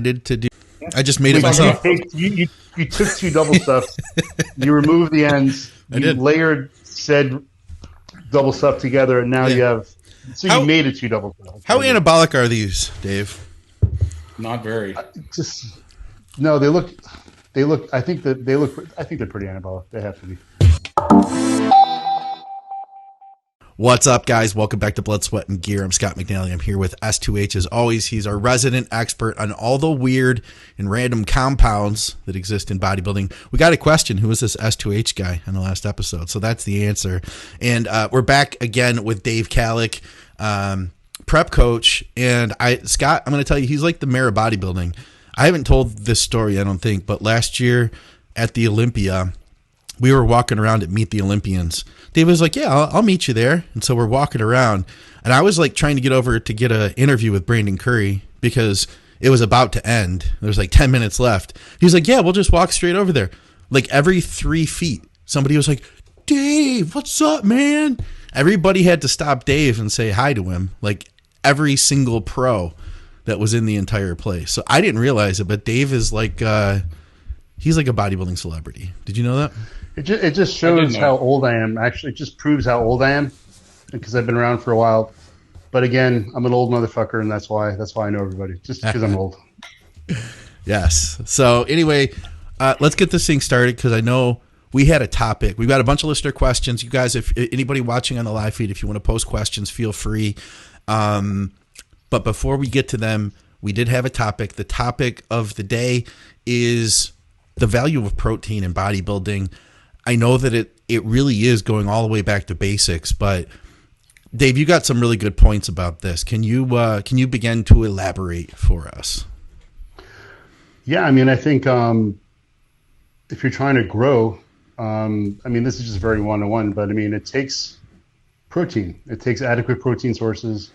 did to do. I just made it Like myself. you took two double stuffs, you removed the ends, I you did. layered said double stuff together, and now Yeah. you have. So How- you made it two double stuff. How anabolic are these, Dave? Not very. Just no. They look. I think that they look. I think they're pretty anabolic. They have to be. What's up, guys? Welcome back to Blood, Sweat, and Gear. I'm Scott McNally. I'm here with S2H as always. He's our resident expert on all the weird and random compounds that exist in bodybuilding. We got a question. Who is this S2H guy in the last episode? So that's the answer. And we're back again with Dave Kalick, prep coach. And Scott, I'm going to tell you, he's like the mayor of bodybuilding. I haven't told this story, I don't think, but last year at the Olympia, we were walking around at Meet the Olympians. Dave was like, yeah, I'll meet you there. And so we're walking around. And I was like trying to get over to get an interview with Brandon Curry because it was about to end. There was like 10 minutes left. He was like, yeah, we'll just walk straight over there. Like every 3 feet, somebody was like, Dave, what's up, man? Everybody had to stop Dave and say hi to him. Like every single pro that was in the entire place. So I didn't realize it, but Dave is like, he's like a bodybuilding celebrity. Did you know that? It just shows how old I am. Actually, it just proves how old I am because I've been around for a while. But again, I'm an old motherfucker, and that's why I know everybody. Just because I'm old. Yes. So anyway, let's get this thing started because I know we had a topic. We've got a bunch of listener questions. You guys, if anybody watching on the live feed, if you want to post questions, feel free. But before we get to them, we did have a topic. The topic of the day is the value of protein in bodybuilding. I know that it really is going all the way back to basics, but Dave, you got some really good points about this. Can you begin to elaborate for us? Yeah, I mean, I think if you're trying to grow, I mean, this is just very one-on-one, but I mean, it takes protein. It takes adequate protein sources.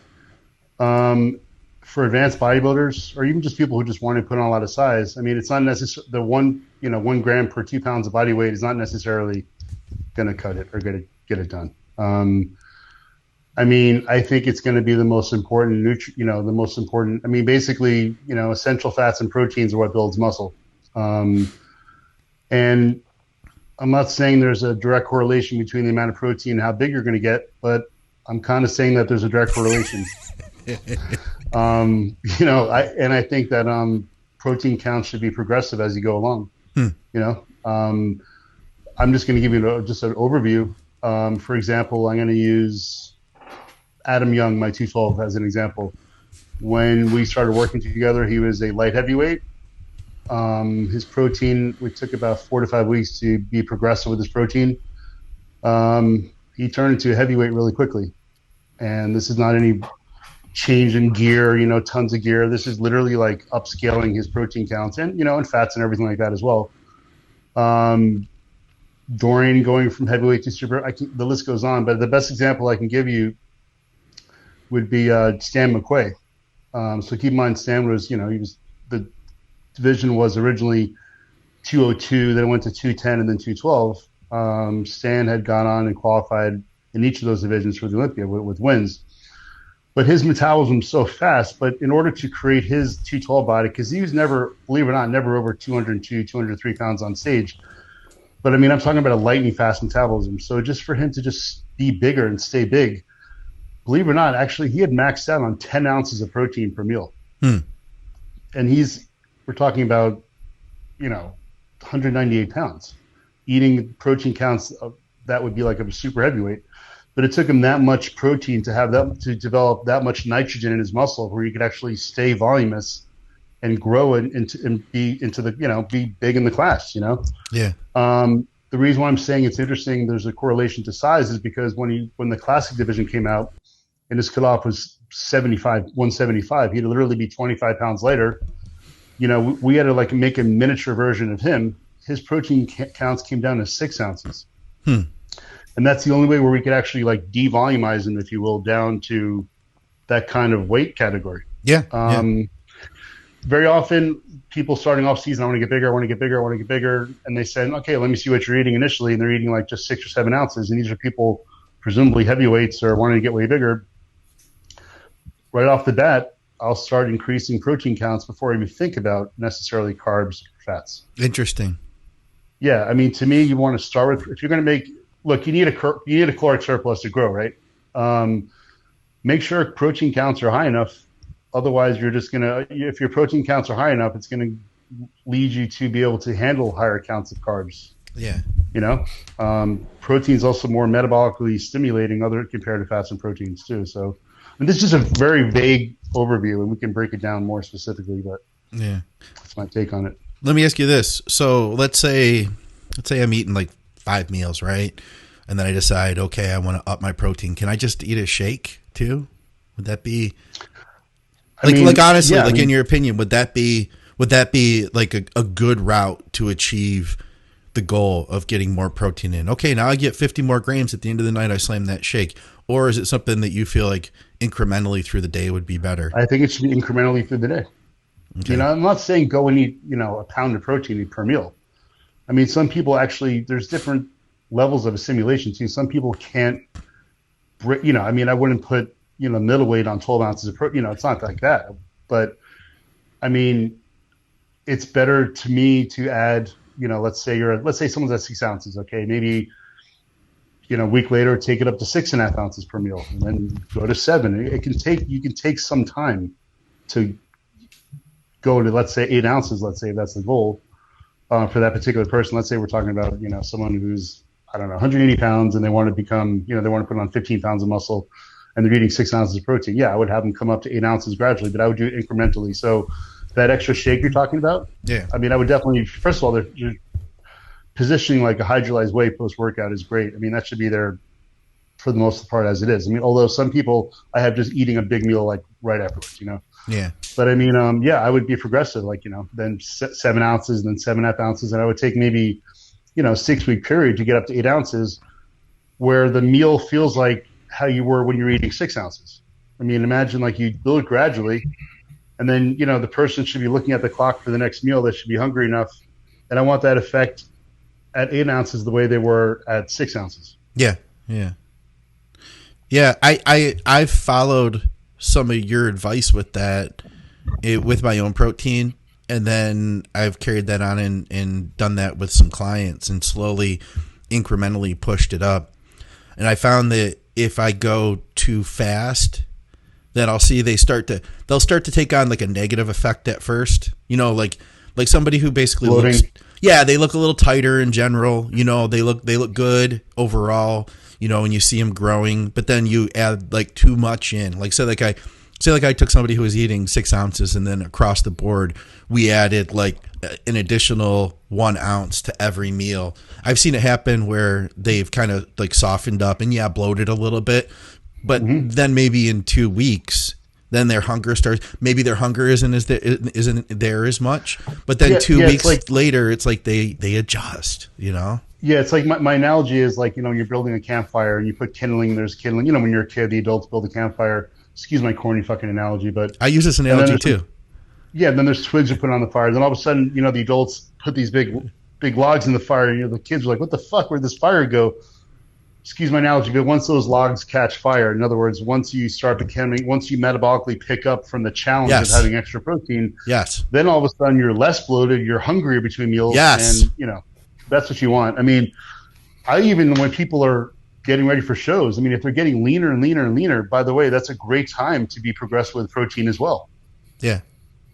For advanced bodybuilders, or even just people who just want to put on a lot of size, I mean, it's not necessarily the 1 gram per 2 pounds of body weight is not necessarily going to cut it or get it done. I mean, I think it's going to be the most important I mean, basically, essential fats and proteins are what builds muscle. And I'm not saying there's a direct correlation between the amount of protein and how big you're going to get, but I'm kind of saying that there's a direct correlation. I think that protein counts should be progressive as you go along. I'm just going to give you just an overview. For example, I'm going to use Adam Young, my 212, as an example. When we started working together, he was a light heavyweight. His protein, we took about 4 to 5 weeks to be progressive with his protein. He turned into a heavyweight really quickly. And this is not any change in gear, tons of gear. This is literally like upscaling his protein counts and, and fats and everything like that as well. During going from heavyweight to super, the list goes on, but the best example I can give you would be Stan McQuay. So keep in mind, Stan was, the division was originally 202, then it went to 210 and then 212. Stan had gone on and qualified in each of those divisions for the Olympia with wins. But his metabolism was so fast. But in order to create his 212 body, because he was never, believe it or not, never over 202, 203 pounds on stage. But I mean, I'm talking about a lightning fast metabolism. So just for him to just be bigger and stay big, believe it or not, actually, he had maxed out on 10 ounces of protein per meal. And we're talking about, 198 pounds. Eating protein counts that would be like a super heavyweight. But it took him that much protein to develop that much nitrogen in his muscle where he could actually stay voluminous and grow and be big in the class, Yeah. The reason why I'm saying it's interesting, there's a correlation to size is because when the classic division came out and his cutoff was 175, he'd literally be 25 pounds lighter. We had to make a miniature version of him. His protein counts came down to 6 ounces. And that's the only way where we could actually devolumize him, if you will, down to that kind of weight category. Yeah. Very often people starting off season, I want to get bigger. And they said, okay, let me see what you're eating initially. And they're eating just 6 or 7 ounces. And these are people presumably heavyweights or wanting to get way bigger. Right off the bat, I'll start increasing protein counts before I even think about necessarily carbs or fats. Interesting. Yeah, I mean, to me, you want to start with, if you're going to make, look, you need a caloric surplus to grow, right? Make sure protein counts are high enough. Otherwise, you're just going to, if your protein counts are high enough, it's going to lead you to be able to handle higher counts of carbs. Yeah. Protein is also more metabolically stimulating other compared to fats and proteins too. So, and this is just a very vague overview, and we can break it down more specifically, but yeah, that's my take on it. Let me ask you this. So let's say I'm eating like 5 meals, right? And then I decide, okay, I want to up my protein. Can I just eat a shake too? Would that be like honestly, yeah, in your opinion, would that be like a good route to achieve the goal of getting more protein in? Okay, now I get 50 more grams at the end of the night, I slam that shake. Or is it something that you feel like incrementally through the day would be better? I think it should be incrementally through the day. Okay. I'm not saying go and eat, a pound of protein per meal. I mean, some people actually, there's different levels of assimilation too. Some people can't, I wouldn't put, middleweight on 12 ounces of protein. It's not like that. But, I mean, it's better to me to add, let's say someone's at 6 ounces. Okay, maybe, a week later, take it up to 6.5 ounces per meal, and then go to 7. You can take some time to go to, let's say, 8 ounces. Let's say that's the goal for that particular person. Let's say we're talking about, someone who's, 180 pounds, and they want to become, they want to put on 15 pounds of muscle, and they're eating 6 ounces of protein. Yeah, I would have them come up to 8 ounces gradually, but I would do it incrementally. So that extra shake you're talking about, yeah, I mean, I would definitely, first of all, you're positioning like a hydrolyzed whey post-workout is great. I mean, that should be there for the most part as it is. I mean, although some people I have just eating a big meal like right afterwards, Yeah. But I mean, I would be progressive, like, then 7 ounces, then 7.5 ounces. And I would take maybe, 6-week period to get up to 8 ounces where the meal feels like how you were when you were eating 6 ounces. I mean, imagine like you build gradually, and then, the person should be looking at the clock for the next meal. They should be hungry enough. And I want that effect at 8 ounces the way they were at 6 ounces. Yeah. Yeah. Yeah. I've followed some of your advice with that, with my own protein. And then I've carried that on and done that with some clients and slowly, incrementally pushed it up. And I found that if I go too fast, then I'll see they'll start to take on like a negative effect at first. Like somebody who basically looks, they look a little tighter in general. They look good overall. And you see them growing, but then you add like too much in. Like say I took somebody who was eating 6 ounces, and then across the board we added like an additional 1 ounce to every meal. I've seen it happen where they've kind of like softened up and bloated a little bit, but then maybe in 2 weeks, then their hunger starts. Maybe their hunger isn't there as much, but then 2 weeks later, it's like they adjust. Yeah, it's like my analogy is like, you're building a campfire and you put kindling. There's kindling. When you're a kid, the adults build a campfire. Excuse my corny fucking analogy, but I use this analogy too. Yeah, then there's twigs you put on the fire. Then all of a sudden, the adults put these big logs in the fire, and the kids are like, "What the fuck? Where'd this fire go?" Excuse my analogy, but once those logs catch fire, in other words, once you metabolically pick up from the challenge of having extra protein, then all of a sudden you're less bloated, you're hungrier between meals, and that's what you want. I mean, when people are getting ready for shows, I mean, if they're getting leaner and leaner and leaner, by the way, that's a great time to be progressive with protein as well. Yeah.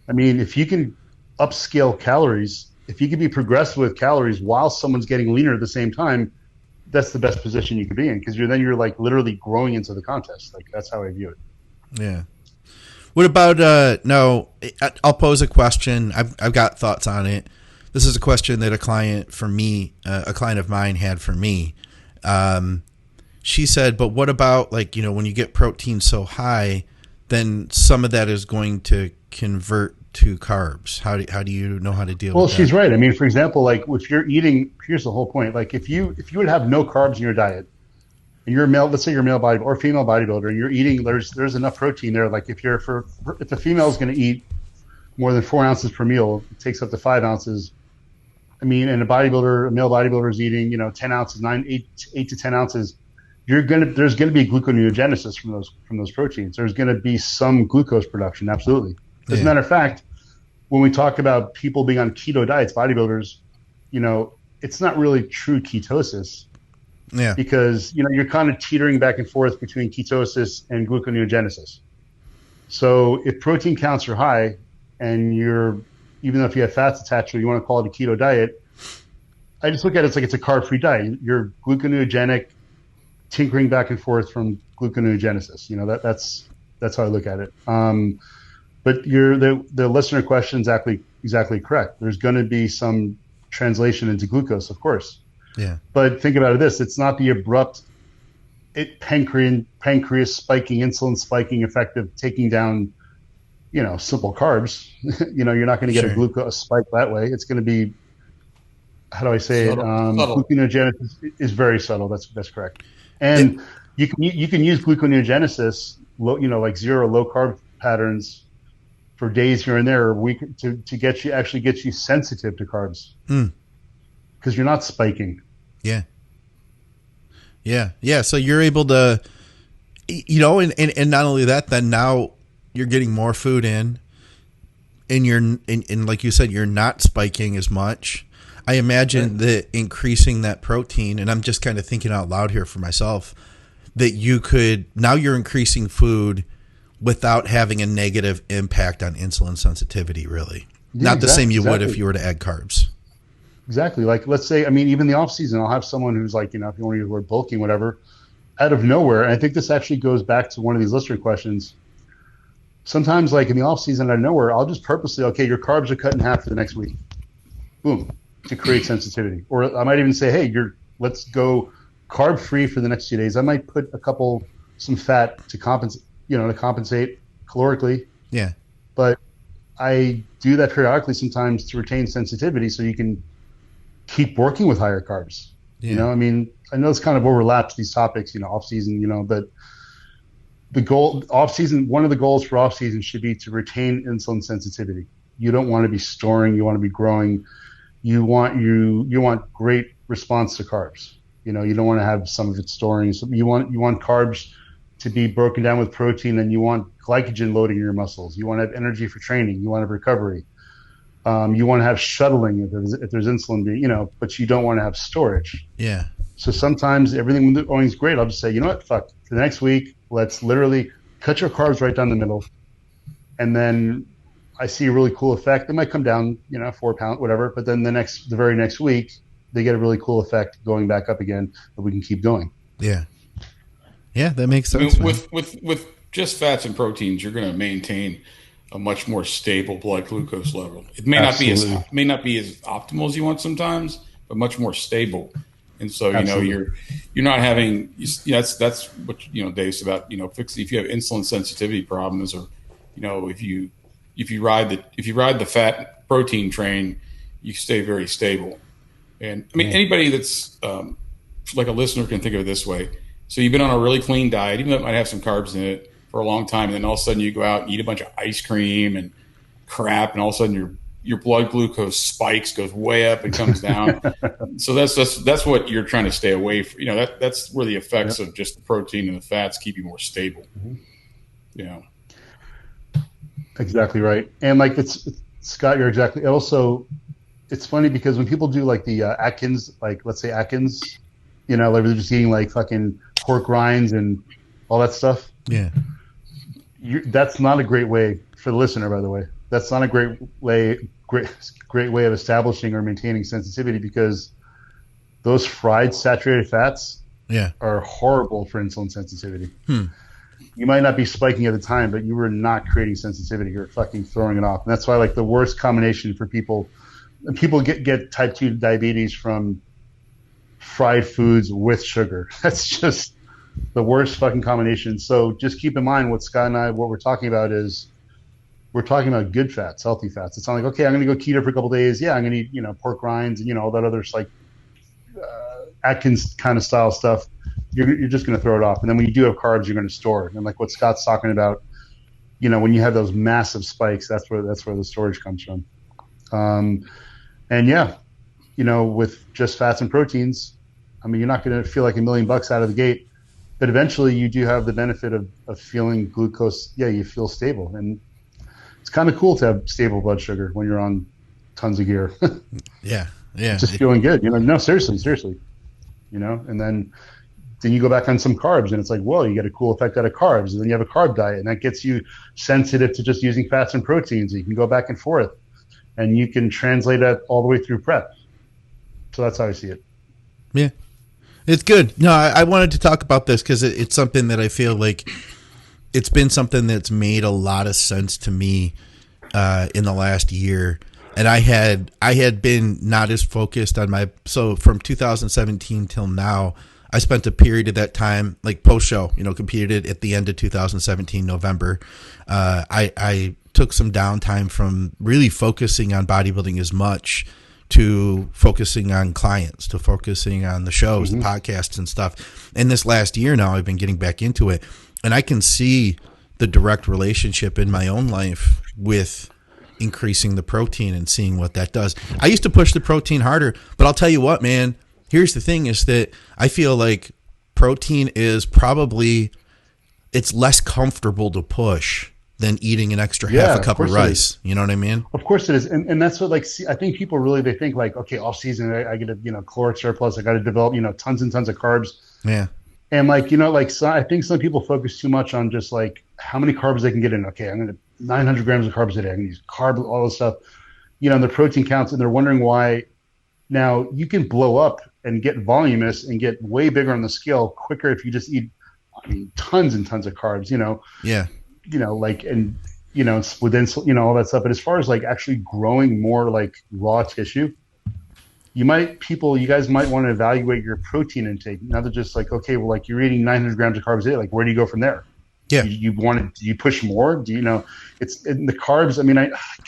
I mean, if you can upscale calories, if you can be progressive with calories while someone's getting leaner at the same time, that's the best position you could be in, because you're like literally growing into the contest. Like, that's how I view it. Yeah. What about I'll pose a question. I've got thoughts on it. This is a question that a client of mine had for me. She said, but what about when you get protein so high, then some of that is going to convert to carbs. How do you know how to deal with that? Well, she's right. I mean, for example, like if you're eating, here's the whole point. Like if you would have no carbs in your diet, and you're a male, let's say you're a male body or female bodybuilder, and you're eating, there's enough protein there. Like if a female is going to eat more than 4 ounces per meal, it takes up to 5 ounces. I mean, and a male bodybuilder is eating, 10 ounces, 8 to 10 ounces. there's gonna be gluconeogenesis from those proteins. There's gonna be some glucose production, absolutely. As a matter of fact, when we talk about people being on keto diets, bodybuilders, it's not really true ketosis. Yeah. Because you're kind of teetering back and forth between ketosis and gluconeogenesis. So if protein counts are high, and even though if you have fats attached to it, you want to call it a keto diet, I just look at it like it's a carb-free diet. You're gluconeogenic, tinkering back and forth from gluconeogenesis. That's how I look at it. But the listener question is exactly correct. There's going to be some translation into glucose, of course. Yeah. But think about this: it's not the abrupt, pancreas spiking, insulin spiking effect of taking down, simple carbs. You're not going to get a glucose spike that way. It's going to be, how do I say subtle. Gluconeogenesis is very subtle. That's correct. And you can use gluconeogenesis, like zero low carb patterns for days here and there, or a week to get you sensitive to carbs. Because you're not spiking. Yeah. So you're able to, and not only that, then now you're getting more food in, and like you said, you're not spiking as much. I imagine that increasing that protein, and I'm just kind of thinking out loud here for myself, that you're increasing food without having a negative impact on insulin sensitivity, really. Yeah, not the same you would if you were to add carbs. Exactly. Like, let's say, even the off season, I'll have someone who's like, if you want to use the word bulking, whatever, out of nowhere. And I think this actually goes back to one of these listener questions. Sometimes, like in the off season, out of nowhere, I'll just purposely, okay, your carbs are cut in half for the next week. Boom, to create sensitivity. Or I might even say, hey, let's go carb free for the next few days. I might put some fat to compensate, calorically. Yeah. But I do that periodically sometimes to retain sensitivity, so you can keep working with higher carbs. Yeah. I know it's kind of overlaps these topics, off season, but the goal off season, one of the goals for off season should be to retain insulin sensitivity. You don't want to be storing, you want to be growing. You want great response to carbs. You don't want to have some of it storing. So you want carbs to be broken down with protein, and you want glycogen loading in your muscles. You want to have energy for training. You want to have recovery. You want to have shuttling if there's insulin, but you don't want to have storage. Yeah. So sometimes everything going is great. I'll just say, fuck, for the next week, let's literally cut your carbs right down the middle. And then I see a really cool effect. It might come down, 4 pounds, whatever. But then the very next week, they get a really cool effect going back up again, and we can keep going. Yeah. Yeah, that makes sense. With just fats and proteins, you're going to maintain a much more stable blood glucose level. It may not be as optimal as you want sometimes, but much more stable. And so you're not having that's what Dave's about. Fix if you have insulin sensitivity problems, or if you ride the fat protein train, you stay very stable. And anybody that's like a listener can think of it this way. So you've been on a really clean diet, even though it might have some carbs in it, for a long time, and then all of a sudden you go out and eat a bunch of ice cream and crap, and all of a sudden your blood glucose spikes, goes way up and comes down. So that's what you're trying to stay away from. That's where the effects of just the protein and the fats keep you more stable. Mm-hmm. Exactly right. And like Scott, you're exactly. Also, it's funny because when people do like the Atkins, like let's say Atkins, like they're just eating like fucking pork rinds and all that stuff. Yeah. That's not a great way for the listener, by the way. That's not a great way of establishing or maintaining sensitivity, because those fried saturated fats are horrible for insulin sensitivity. You might not be spiking at the time, but you were not creating sensitivity. You're fucking throwing it off. And that's why like the worst combination for people get type 2 diabetes from fried foods with sugar. That's just the worst fucking combination. So just keep in mind what Scott and I, what we're talking about is we're talking about good fats, healthy fats. It's not like, okay, I'm going to go keto for a couple of days. Yeah, I'm going to eat, pork rinds and, all that other like Atkins kind of style stuff. You're just going to throw it off. And then when you do have carbs, you're going to store it. And like what Scott's talking about, when you have those massive spikes, that's where the storage comes from. And yeah, with just fats and proteins, you're not going to feel like $1 million out of the gate. but eventually you do have the benefit of feeling glucose. Yeah, you feel stable, and it's kind of cool to have stable blood sugar when you're on tons of gear. Yeah. Yeah. Just feeling good, no, seriously, and then you go back on some carbs, and it's like, whoa, you get a cool effect out of carbs, and then you have a carb diet, and that gets you sensitive to just using fats and proteins. You can go back and forth, and you can translate that all the way through prep. So that's how I see it. Yeah. It's good. No, I wanted to talk about this because it's something that I feel like it's been something that's made a lot of sense to me in the last year. And I had been not as focused on so from 2017 till now, I spent a period of that time, like post show, competed at the end of 2017, November. I took some downtime from really focusing on bodybuilding as much to focusing on clients, to focusing on the shows, the podcasts and stuff. And this last year now, I've been getting back into it, and I can see the direct relationship in my own life with increasing the protein and seeing what that does. I used to push the protein harder, but I'll tell you what, man, here's the thing is that I feel like protein is probably, it's less comfortable to push than eating an extra half a cup of rice. You know what I mean? Of course it is. And that's what, I think people really, they think like, okay, off season, I get a, caloric surplus. I got to develop, tons and tons of carbs. Yeah. And so I think some people focus too much on just like how many carbs they can get in. Okay, I'm going to 900 grams of carbs a day. I'm going to use carb, all this stuff, and the protein counts, and they're wondering why. Now you can blow up and get voluminous and get way bigger on the scale quicker if you just eat, tons and tons of carbs, Yeah. Within, all that stuff. But as far as like actually growing more like raw tissue, you guys might want to evaluate your protein intake. Not to just like, okay, well, like you're eating 900 grams of carbs a day. Like, where do you go from there? Yeah. Do you push more? It's in the carbs.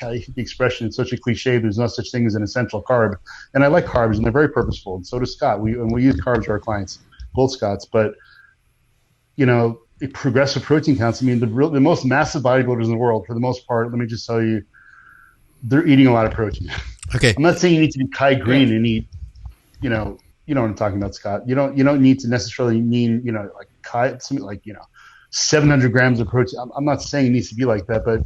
I hate the expression. It's such a cliche. There's no such thing as an essential carb. And I like carbs, and they're very purposeful. And so does Scott. We use carbs for our clients, both Scotts. But, progressive protein counts. The most massive bodybuilders in the world, for the most part, let me just tell you, they're eating a lot of protein. Okay. I'm not saying you need to be Kai Green and eat, you know what I'm talking about, Scott. You don't need to necessarily mean, like Kai, something like, 700 grams of protein. I'm not saying it needs to be like that, but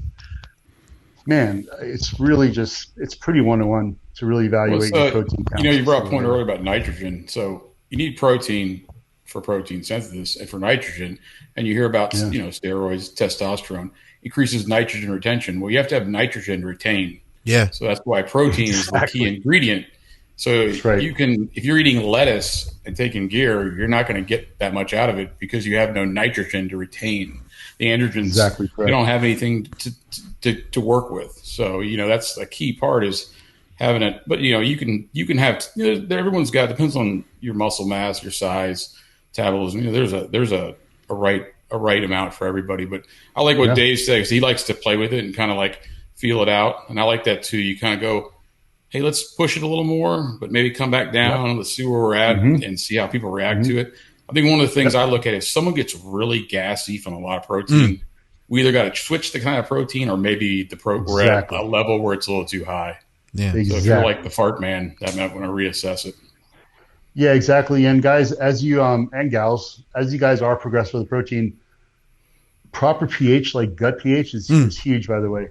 man, it's really it's pretty one-to-one to really evaluate your protein count. You brought a point earlier about nitrogen. So you need protein for protein synthesis and for nitrogen. And you hear about, steroids, testosterone increases nitrogen retention. Well, you have to have nitrogen to retain. Yeah. So that's why protein is the key ingredient. So you can, if you're eating lettuce and taking gear, you're not going to get that much out of it because you have no nitrogen to retain. The androgens, exactly correct. You don't have anything to work with. So, that's a key part is having it. But, you can have, everyone's got, depends on your muscle mass, your size, metabolism. There's a right amount for everybody. But I like what Dave says. He likes to play with it and kind of like feel it out. And I like that too. You kind of go, hey, let's push it a little more, but maybe come back down. Yep. Let's see where we're at and see how people react to it. I think one of the things I look at is someone gets really gassy from a lot of protein. We either got to switch the kind of protein or maybe we're at a level where it's a little too high. Yeah. So if you're like the fart man, that might want to reassess it. Yeah, exactly. And guys, as you and gals, as you guys are progressing with the protein, proper pH, like gut pH, is huge, by the way.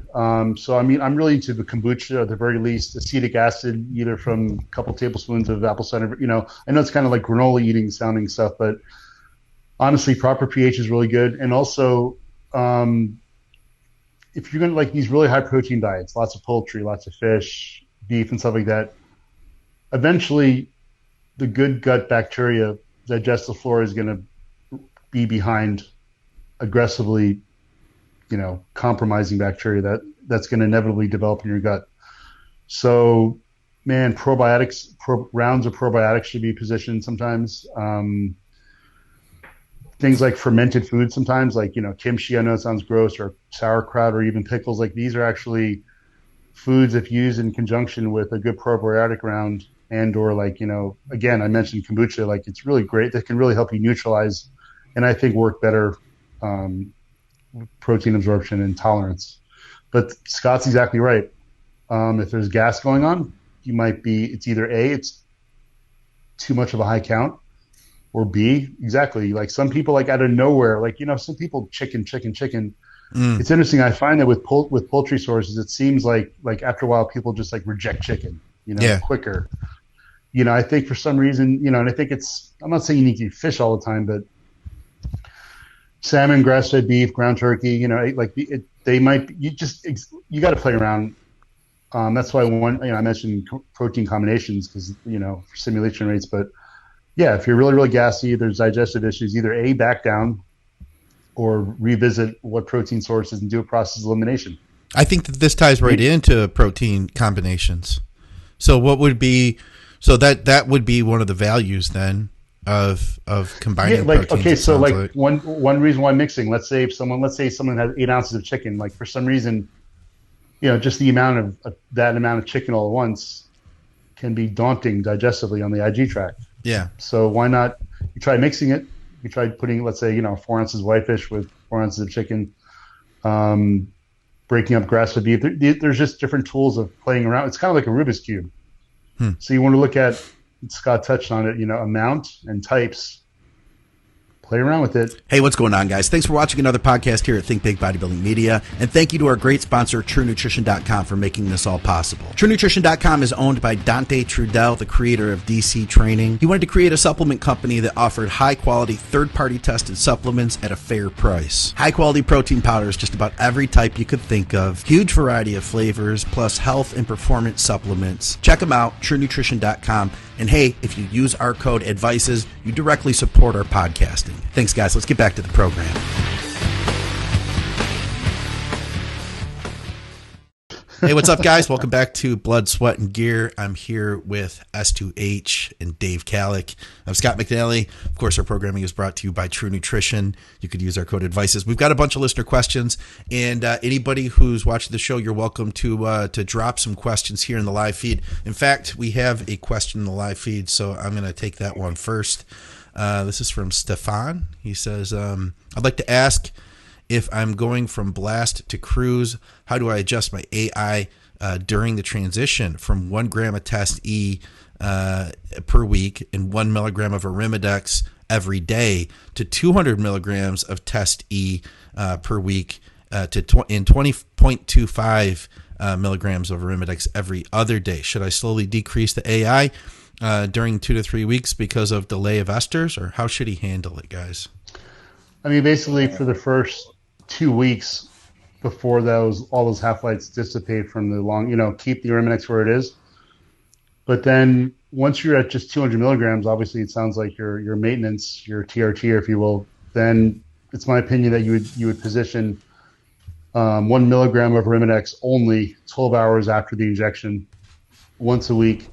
So, I'm really into the kombucha, at the very least, acetic acid, either from a couple tablespoons of apple cider. I know it's kind of like granola eating sounding stuff, but honestly, proper pH is really good. And also, if you're going to like these really high protein diets, lots of poultry, lots of fish, beef, and stuff like that, eventually the good gut bacteria, digestive flora, is going to be behind aggressively, compromising bacteria that's going to inevitably develop in your gut. So, man, probiotics, rounds of probiotics should be positioned sometimes. Things like fermented foods sometimes, like, kimchi, I know it sounds gross, or sauerkraut, or even pickles. Like, these are actually foods, if used in conjunction with a good probiotic round, and or like, again, I mentioned kombucha, like it's really great. That can really help you neutralize and I think work better protein absorption and tolerance. But Scott's exactly right. If there's gas going on, it's either it's too much of a high count, or B, exactly. Like some people, like out of nowhere, like, some people chicken. It's interesting. I find that with poultry sources, it seems like after a while, people just like reject chicken, Yeah. quicker. I think for some reason, and I think I'm not saying you need to eat fish all the time, but salmon, grass-fed beef, ground turkey, they might, you got to play around. That's why I mentioned protein combinations because, for simulation rates, but yeah, if you're really, really gassy, there's digestive issues, either A, back down, or revisit what protein sources and do a process elimination. I think that this ties right into protein combinations. So what would be, that would be one of the values then of combining proteins. Okay, so one reason why mixing, let's say someone has 8 ounces of chicken, like for some reason, just the amount of that amount of chicken all at once can be daunting digestively on the IG tract. Yeah. So why not you try mixing it? You try putting, let's say, 4 ounces of whitefish with 4 ounces of chicken, breaking up grass-fed beef. There's just different tools of playing around. It's kind of like a Rubik's Cube. So you want to look at, Scott touched on it, amount and types. Play around with it. Hey, what's going on, guys? Thanks for watching another podcast here at Think Big Bodybuilding Media. And thank you to our great sponsor, TrueNutrition.com, for making this all possible. TrueNutrition.com is owned by Dante Trudell, the creator of DC Training. He wanted to create a supplement company that offered high-quality, third-party tested supplements at a fair price. High-quality protein powders, just about every type you could think of. Huge variety of flavors, plus health and performance supplements. Check them out, TrueNutrition.com. And hey, if you use our code ADVICES, you directly support our podcasting. Thanks, guys. Let's get back to the program. Hey, what's up, guys? Welcome back to Blood, Sweat, and Gear. I'm here with S2H and Dave Kalick. I'm Scott McNally. Of course, our programming is brought to you by True Nutrition. You could use our code ADVICES. We've got a bunch of listener questions, and anybody who's watching the show, you're welcome to drop some questions here in the live feed. In fact, we have a question in the live feed, so I'm going to take that one first. This is from Stefan. He says, I'd like to ask, if I'm going from blast to cruise, how do I adjust my AI during the transition from 1 gram of test E per week and 1 milligram of Arimidex every day to 200 milligrams of test E per week and 20.25 milligrams of Arimidex every other day? Should I slowly decrease the AI during 2 to 3 weeks because of delay of esters, or how should he handle it, guys? I mean, basically for the first 2 weeks before all those half-lights dissipate from the long, keep the Arimidex where it is. But then once you're at just 200 milligrams, obviously it sounds like your maintenance, your TRT, if you will, then it's my opinion that you would position 1 milligram of Arimidex only 12 hours after the injection once a week.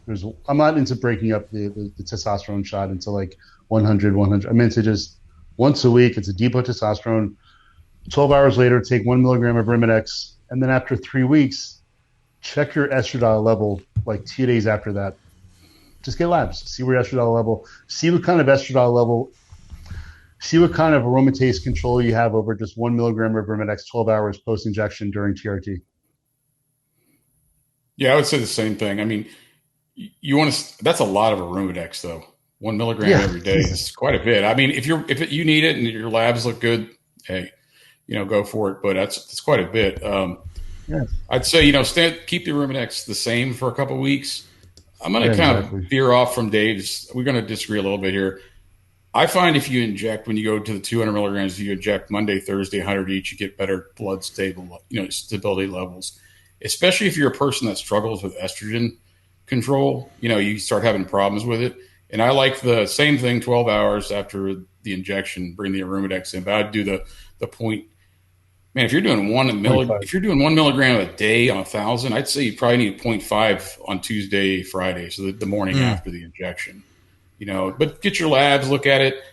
I'm not into breaking up the testosterone shot into like 100. I'm into just once a week. It's a depot testosterone. 12 hours later, take 1 milligram of Arimidex, and then after 3 weeks, check your estradiol level like 2 days after that. Just get labs, see where your estradiol level, see what kind of estradiol level, see what kind of aromatase control you have over just 1 milligram of Arimidex 12 hours post-injection during TRT. Yeah, I would say the same thing. I mean, that's a lot of Arimidex, though. 1 milligram every day is quite a bit. I mean, if you need it and your labs look good, hey, go for it. But that's quite a bit. I'd say, keep the Arimidex the same for a couple of weeks. I'm going to kind of veer off from Dave's. We're going to disagree a little bit here. I find if you inject, when you go to the 200 milligrams, you inject Monday, Thursday, 100 each, you get better blood stability levels, especially if you're a person that struggles with estrogen control. You start having problems with it. And I like the same thing 12 hours after the injection, bring the Arimidex in. But I'd do the point. Man, if you're doing 1 milligram a day on 1,000, I'd say you probably need 0.5 on Tuesday, Friday, so the morning after the injection. But get your labs, look at it.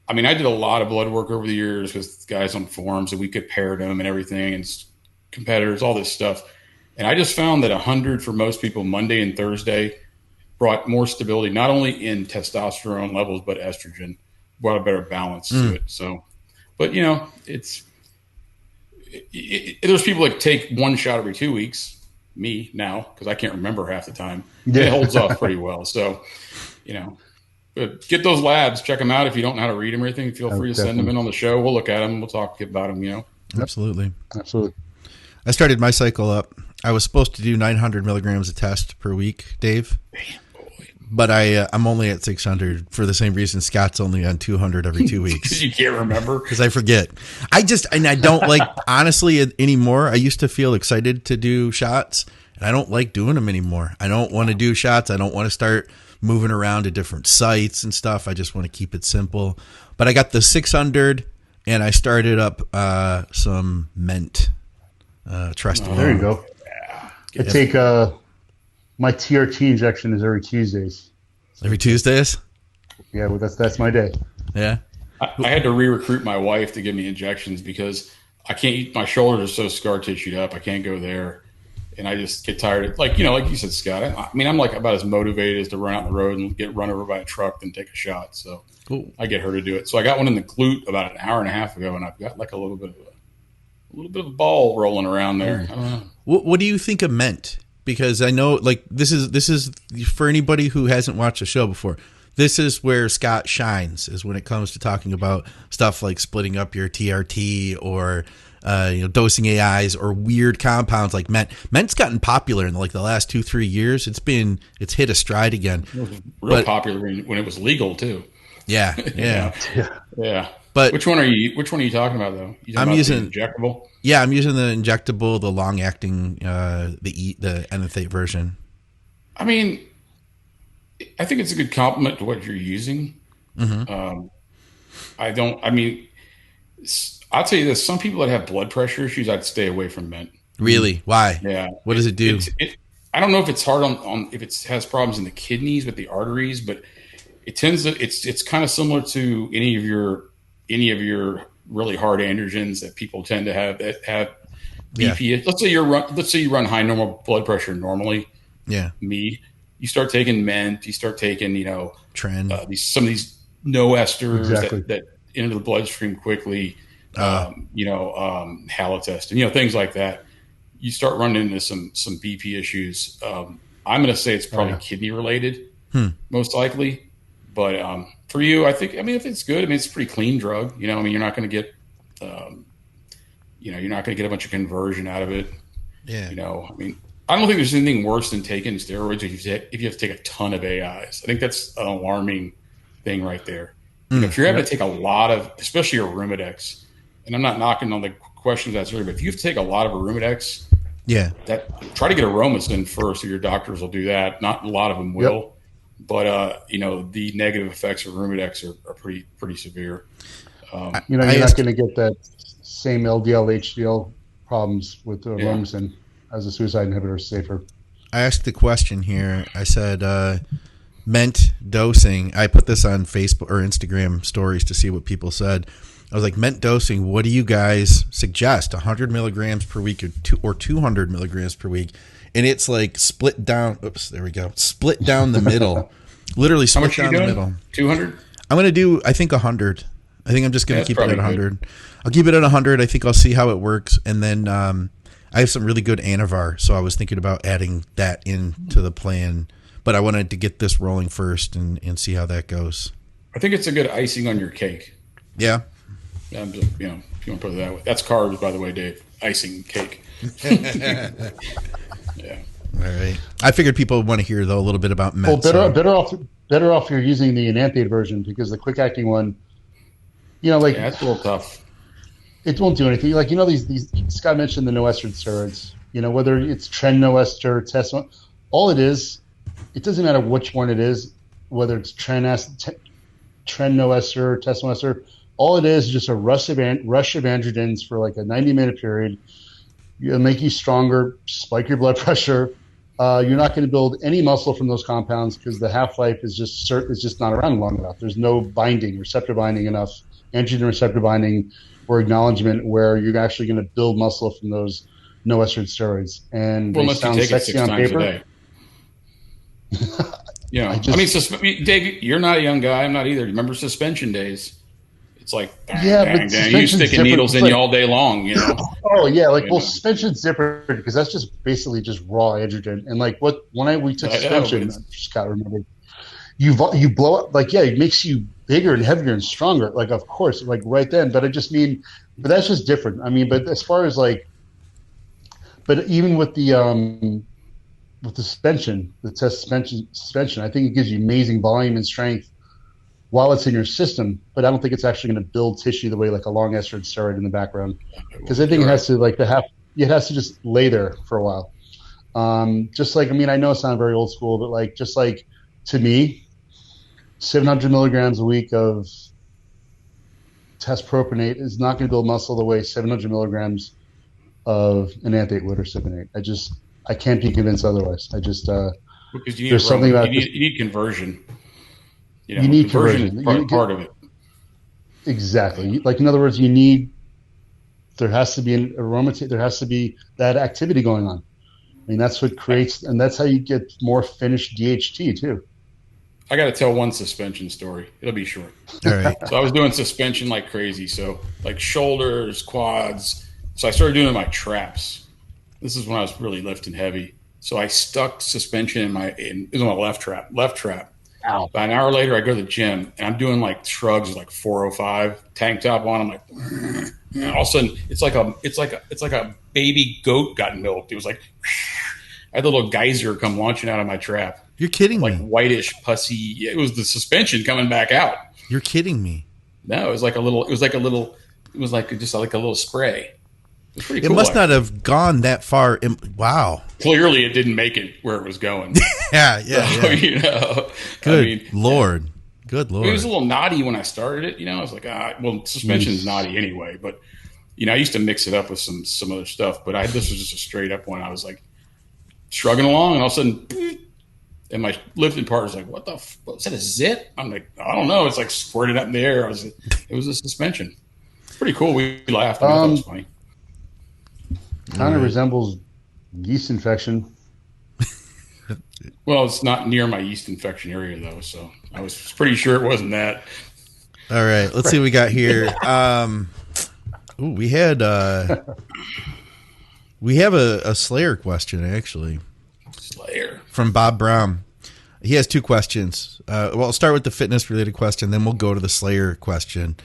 I mean, I did a lot of blood work over the years with guys on forums, and we compared them and everything, and competitors, all this stuff. And I just found that 100 for most people, Monday and Thursday, brought more stability, not only in testosterone levels, but estrogen, brought a better balance to it. So, but there's people that take 1 shot every 2 weeks. Me now, because I can't remember half the time. It holds off pretty well. So, get those labs, check them out. If you don't know how to read them or anything, feel free to send them in on the show. We'll look at them. We'll talk about them, Absolutely. Absolutely. I started my cycle up. I was supposed to do 900 milligrams a test per week, Dave. But I'm only at 600 for the same reason Scott's only on 200 every 2 weeks. Because you can't remember. Because I forget. I don't like, honestly, anymore. I used to feel excited to do shots, and I don't like doing them anymore. I don't want to do shots. I don't want to start moving around to different sites and stuff. I just want to keep it simple. But I got the 600, and I started up some Ment. Trust me. There you go. I take my TRT injection is every Tuesdays. Every Tuesdays? Yeah, well, that's my day. Yeah. I had to re-recruit my wife to give me injections because I can't. My shoulders are so scar tissued up. I can't go there, and I just get tired of like you said, Scott. I mean, I'm like about as motivated as to run out on the road and get run over by a truck than take a shot. So I get her to do it. So I got one in the glute about an hour and a half ago, and I've got like a little bit of a ball rolling around there. I don't know. What do you think of Ment? Because I know, like, this is for anybody who hasn't watched the show before. This is where Scott shines, is when it comes to talking about stuff like splitting up your TRT or dosing AIs or weird compounds like Ment. Ment's gotten popular in like the last 2-3 years. It's hit a stride again. It was real popular when it was legal too. Yeah. Yeah. But which one are you talking about though? I'm using the injectable. Yeah, I'm using the injectable, the long acting, the enanthate version. I mean, I think it's a good compliment to what you're using. Mm-hmm. I'll tell you this: some people that have blood pressure issues, I'd stay away from Ment. Really? Why? Yeah. What does it do? I don't know if it's hard on if it has problems in the kidneys with the arteries, but it tends to. It's kind of similar to any of your really hard androgens that people tend to have that have BP. Yeah. Let's say you run high normal blood pressure normally. Yeah. You start taking Ment. You start taking Tren. Some of these no esters exactly. that into the bloodstream quickly. Halitest and things like that. You start running into some BP issues. I'm going to say it's probably kidney related, most likely. But for you, I think, if it's good, it's a pretty clean drug. You're not going to get, you're not going to get a bunch of conversion out of it. Yeah. I don't think there's anything worse than taking steroids if you have to take a ton of AIs. I think that's an alarming thing right there. If you're having to take a lot of, especially your Arimidex, and I'm not knocking on the questions that's earlier, but if you have to take a lot of Arimidex, try to get Aromacin first, or your doctors will do that. Not a lot of them will. But the negative effects of Arimidex are pretty severe. You're not going to get that same LDL HDL problems with Aromacin as a suicide inhibitor is safer. I asked the question here. I said Ment dosing. I put this on Facebook or Instagram stories to see what people said. I was like, Ment dosing, what do you guys suggest? 100 milligrams per week or 200 milligrams per week? And it's like split down. Oops, there we go. Split down the middle. Literally split down the middle. 200? I'm going to do, I think, 100. I think I'm just going to keep it at 100. Good. I'll keep it at 100. I think I'll see how it works. And then I have some really good Anavar, so I was thinking about adding that into the plan. But I wanted to get this rolling first and see how that goes. I think it's a good icing on your cake. Yeah. If you want to put it that way. That's carbs, by the way, Dave. Icing cake. Yeah. All right. I figured people would want to hear, though, a little bit about Ment. Well, better off you're using the enanthate version, because the quick acting one, it's a little tough. It won't do anything. These Scott mentioned the no ester steroids. Whether it's Tren no ester, test one, all it is, it doesn't matter which one it is, whether it's Tren no ester, test no ester. All it is just a rush of androgens for like a 90-minute period. It'll make you stronger, spike your blood pressure. You're not going to build any muscle from those compounds because the half-life is just not around long enough. There's no receptor binding enough, androgen receptor binding or acknowledgement where you're actually going to build muscle from those no estrogen steroids. And they sound sexy on paper. Dave, you're not a young guy. I'm not either. Remember suspension days? It's like, bang. You sticking needles in you all day long, Oh yeah, suspension's different because that's just basically just raw androgen. And we took suspension, Scott remembered, you blow up, like, yeah, it makes you bigger and heavier and stronger, like, of course, like right then. But I just mean, but that's just different. I mean, but as far as like, but even with the suspension, the test suspension, I think it gives you amazing volume and strength while it's in your system, but I don't think it's actually going to build tissue the way like a long esteroid steroid in the background, because I think it has to like it has to just lay there for a while. Just like, I mean, I know it sounds very old school, but like, just like, to me, 700 milligrams a week of test propionate is not going to build muscle the way 700 milligrams of an anthate would or cypionate. I can't be convinced otherwise. Because you need there's something about you need conversion. You need conversion. Is part of it. Exactly. Yeah. Like, in other words, there has to be an aromatase. There has to be that activity going on. I mean, that's what creates, and that's how you get more finished DHT too. I got to tell one suspension story. It'll be short. All right. So I was doing suspension like crazy. So like shoulders, quads. So I started doing my traps. This is when I was really lifting heavy. So I stuck suspension it was on my left trap. Ow. About an hour later, I go to the gym and I'm doing like shrugs, like 405 tank top on. I'm like, and all of a sudden it's like a baby goat got milked. It was like, I had a little geyser come launching out of my trap. You're kidding like me. Like whitish pussy. It was the suspension coming back out. You're kidding me. No, it was just like a little spray. It was pretty It cool. must not have gone that far. Wow. Clearly, it didn't make it where it was going. Yeah. So, you know, Good Lord. Good Lord. It was a little naughty when I started it. You know, I was like, suspension's naughty anyway. But, you know, I used to mix it up with some other stuff. But this was just a straight up one. I was like shrugging along, and all of a sudden, and my lifting partner's like, "What the? Is that a zit?" I'm like, "I don't know." It's like squirted up in the air. It was a suspension. Pretty cool. We laughed. I thought it was funny. Kind of resembles yeast infection. Well, it's not near my yeast infection area though, so I was pretty sure it wasn't that. All right, let's see what we got here. We have a Slayer question actually. Slayer from Bob Brown. He has two questions. I'll start with the fitness related question, then we'll go to the Slayer question.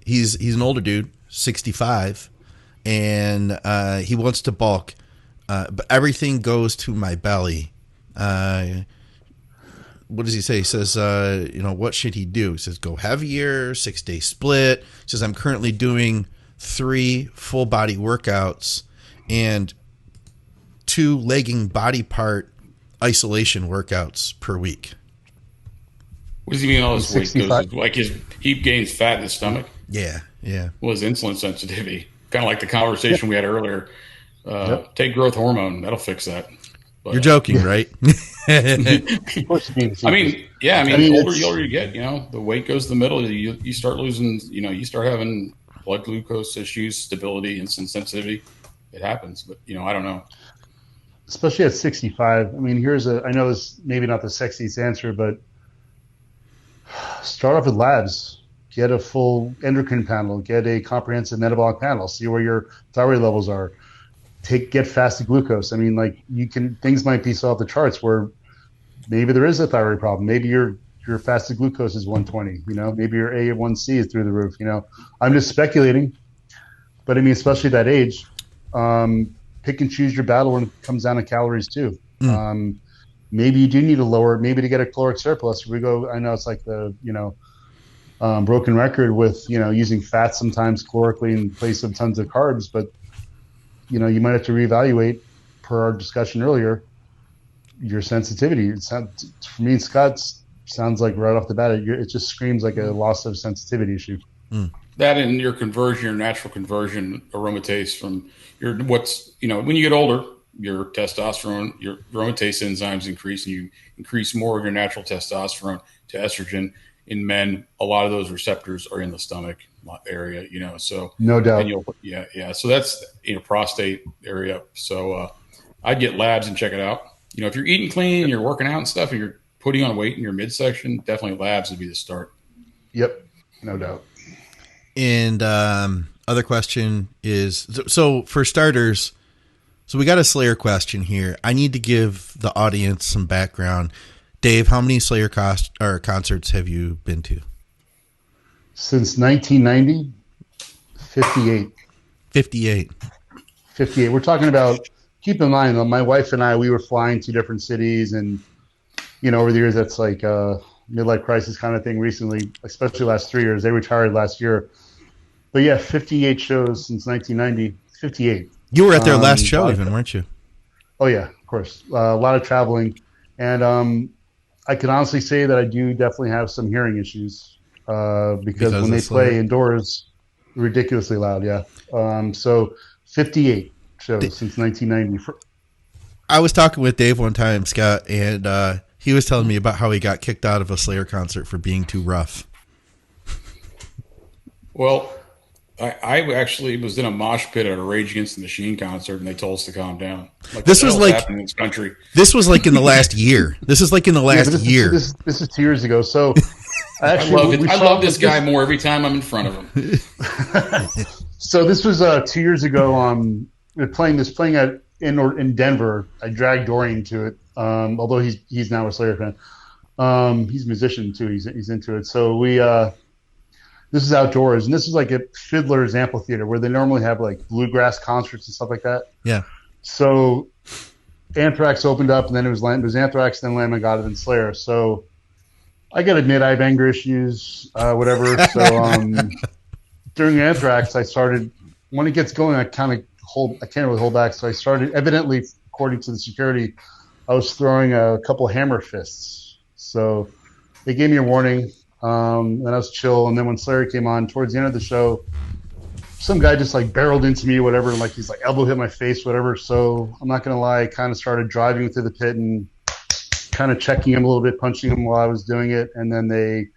He's an older dude, 65, and he wants to bulk, but everything goes to my belly. What does he say? He says, what should he do? He says, go heavier, 6-day split. He says, I'm currently doing 3 full body workouts and 2 legging body part isolation workouts per week. What does he mean all his weight goes? Like he gains fat in his stomach? Yeah. Well, his insulin sensitivity. Kind of like the conversation we had earlier. Take growth hormone. That'll fix that. But, you're joking, right? I mean, the older you get, the weight goes to the middle. You start losing, you start having blood glucose issues, stability, insulin sensitivity. It happens, but, I don't know. Especially at 65. I mean, I know this maybe not the sexiest answer, but start off with labs. Get a full endocrine panel. Get a comprehensive metabolic panel. See where your thyroid levels are. Get fasted glucose. I mean, like, things might be so off the charts where maybe there is a thyroid problem. Maybe your fasted glucose is 120. Maybe your A1C is through the roof. I'm just speculating, but I mean, especially that age, pick and choose your battle when it comes down to calories too. Maybe you do need maybe to get a caloric surplus. I know it's like the broken record with using fat sometimes calorically in place of tons of carbs, but you might have to reevaluate, per our discussion earlier, your sensitivity. For me, Scott, sounds like right off the bat, it just screams like a loss of sensitivity issue. That and your natural conversion aromatase from when you get older, your testosterone, your aromatase enzymes increase, and you increase more of your natural testosterone to estrogen. In men, a lot of those receptors are in the stomach area, so no doubt. So that's prostate area. So I'd get labs and check it out. If you're eating clean, you're working out and stuff, and you're putting on weight in your midsection, definitely labs would be the start. Yep, no doubt. And other question is, so for starters, so we got a Slayer question here. I need to give the audience some background. Dave, how many Slayer concerts have you been to? Since 1990, 58. 58. 58. We're talking about, keep in mind, my wife and I, we were flying to different cities, and, over the years, that's like a midlife crisis kind of thing recently, especially last 3 years. They retired last year. But yeah, 58 shows since 1990. 58. You were at their last show even, weren't you? Oh, yeah, of course. A lot of traveling. And I can honestly say that I do definitely have some hearing issues because when they play indoors, ridiculously loud, yeah. So 58 shows since 1990. I was talking with Dave one time, Scott, and he was telling me about how he got kicked out of a Slayer concert for being too rough. Well, I actually was in a mosh pit at a Rage Against the Machine concert, and they told us to calm down. This was like happening in this country. This was like in the last year. This is like in the last year. This is 2 years ago. So I love this guy more every time I'm in front of him. So this was 2 years ago. Playing in Denver. I dragged Dorian to it, although he's now a Slayer fan. He's a musician too. He's into it. So this is outdoors, and this is like a Fiddler's Amphitheater where they normally have like bluegrass concerts and stuff like that. Yeah. So Anthrax opened up, and then it was Anthrax, then Lamb of God, and then Slayer. So I got to admit I have anger issues, whatever. So during Anthrax, I started, when it gets going, I can't really hold back. So I started, evidently, according to the security, I was throwing a couple hammer fists. So they gave me a warning. And I was chill. And then when Slayer came on towards the end of the show, some guy just like barreled into me, whatever. And like, he's like elbow hit my face, whatever. So I'm not going to lie, I kind of started driving through the pit and kind of checking him a little bit, punching him while I was doing it. And then they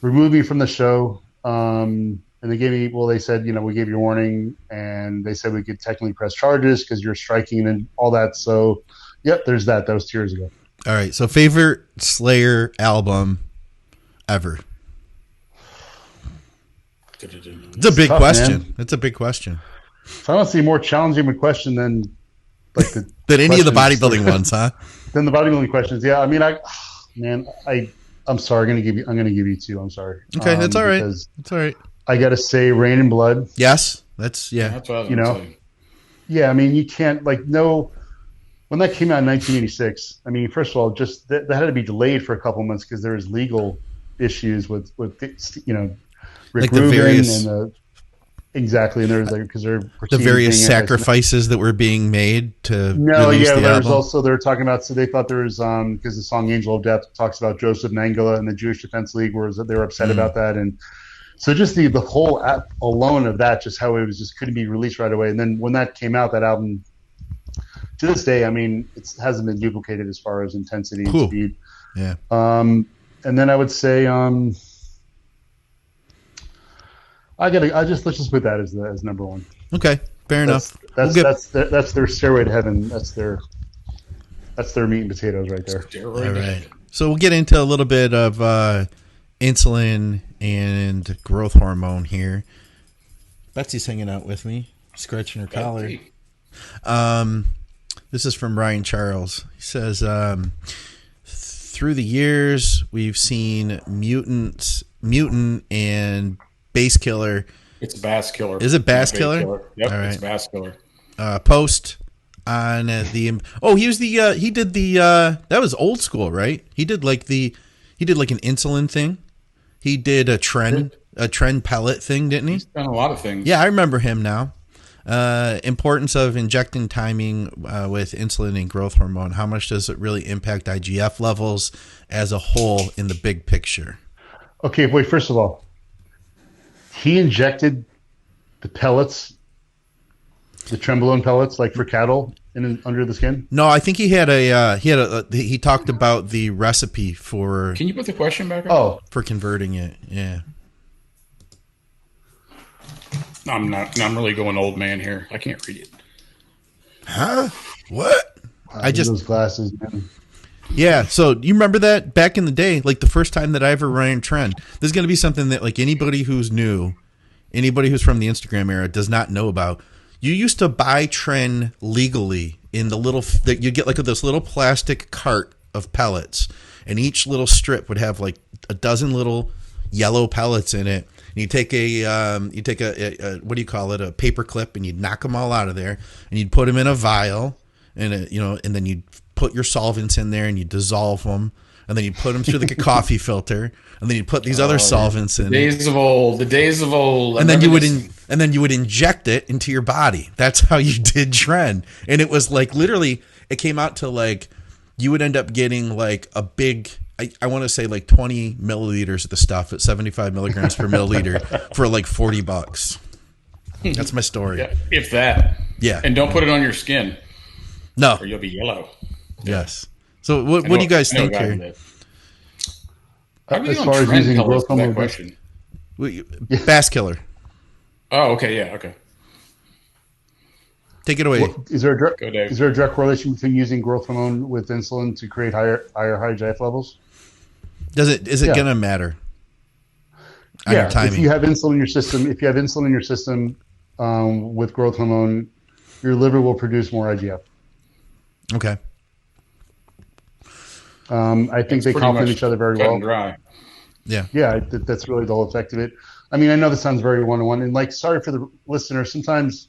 removed me from the show. And they said, we gave you a warning, and they said we could technically press charges because you're striking and all that. So, yep, there's that. That was 2 years ago. All right. So favorite Slayer album ever? It's a big question. Man. It's a big question. So I don't see a more challenging a question than like than any of the bodybuilding ones, huh? Than the bodybuilding questions. Yeah, I mean, I'm sorry. I'm gonna give you two. I'm sorry. Okay, that's all right. That's all right. I gotta say, Rain and Blood. Yes, that's what I was gonna say. Yeah, I mean, you can't when that came out in 1986. I mean, first of all, just that had to be delayed for a couple months because there was legal issues with Rick Rubin and exactly, and there's because they're the various sacrifices that were being made to release the there's album. Also they were talking about, so they thought there was because the song Angel of Death talks about Joseph Mengele and the Jewish Defense League, where they were upset about that, and so just the whole app alone of that, just how it was just couldn't be released right away. And then when that came out, that album to this day, I mean, it hasn't been duplicated as far as intensity and speed. Yeah. And then I would say let's just put that as number one. Okay, fair enough. That's their stairway to heaven. That's their meat and potatoes right there. All right. So we'll get into a little bit of insulin and growth hormone here. Betsy's hanging out with me, scratching her collar. This is from Ryan Charles. He says, through the years, we've seen mutant and Bass Killer. It's Bass Killer. Is it Bass Killer? Yep, all right. It's Bass Killer. Post on he was he did the that was old school, right? He did like an insulin thing. He did a trend pellet thing, didn't he? He's done a lot of things. Yeah, I remember him now. Importance of injecting timing with insulin and growth hormone. How much does it really impact IGF levels as a whole in the big picture? Okay, wait, first of all, he injected the pellets, the trenbolone pellets, like for cattle under the skin? No, I think he talked about the recipe for. Can you put the question back up? Oh, for converting it. Yeah. I'm really going old man here. I can't read it. Huh? What? I just those glasses, man. Yeah, so you remember that back in the day, like the first time that I ever ran Trend. This is going to be something that like anybody who's new, anybody who's from the Instagram era does not know about. You used to buy Trend legally in the you get like this little plastic cart of pellets, and each little strip would have like a dozen little yellow pellets in it. And you take a what do you call it, a paper clip, and you'd knock them all out of there, and you'd put them in a vial, and and then you'd put your solvents in there, and you dissolve them, and then you put them through like a coffee filter, and then you put these other solvents in. The days of old. And then you would inject it into your body. That's how you did Tren. And it was like literally, it came out to like you would end up getting like a big, I want to say like 20 milliliters of the stuff at 75 milligrams per milliliter for like $40. That's my story. Yeah, if that. Yeah. And don't put it on your skin. No. Or you'll be yellow. Yes. So what do you guys think here? As far as using growth hormone question. Fast killer. Oh, okay, yeah, okay. Take it away. Is there a direct correlation between using growth hormone with insulin to create higher IGF levels? Is it gonna matter? On your timing? If you have insulin in your system, with growth hormone, your liver will produce more IGF. Okay. I think they complement each other very well. Dry. Yeah. Yeah, that's really the whole effect of it. I mean, I know this sounds very one-on-one, and like, sorry for the listener. Sometimes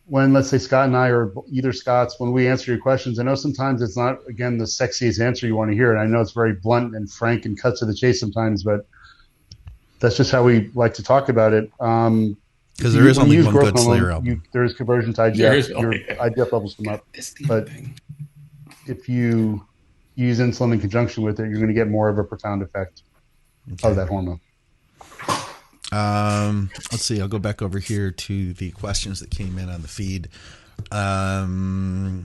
when, let's say, Scott and I, or either Scott's, when we answer your questions, I know sometimes it's not, again, the sexiest answer you want to hear, and I know it's very blunt and frank and cut to the chase sometimes, but that's just how we like to talk about it. Because there is only one good Slayer album. There is conversion to IGF. Your IGF levels come up. But if you use insulin in conjunction with it, you're going to get more of a profound effect of that hormone. Let's see. I'll go back over here to the questions that came in on the feed. More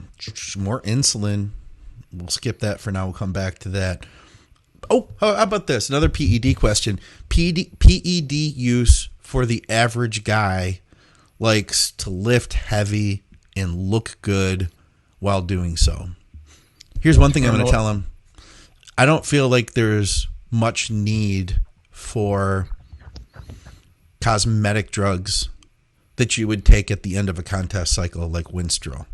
insulin. We'll skip that for now. We'll come back to that. Oh, how about this? Another PED question. PED use for the average guy likes to lift heavy and look good while doing so. Here's one thing I'm going to tell him. I don't feel like there's much need for cosmetic drugs that you would take at the end of a contest cycle like Winstrol.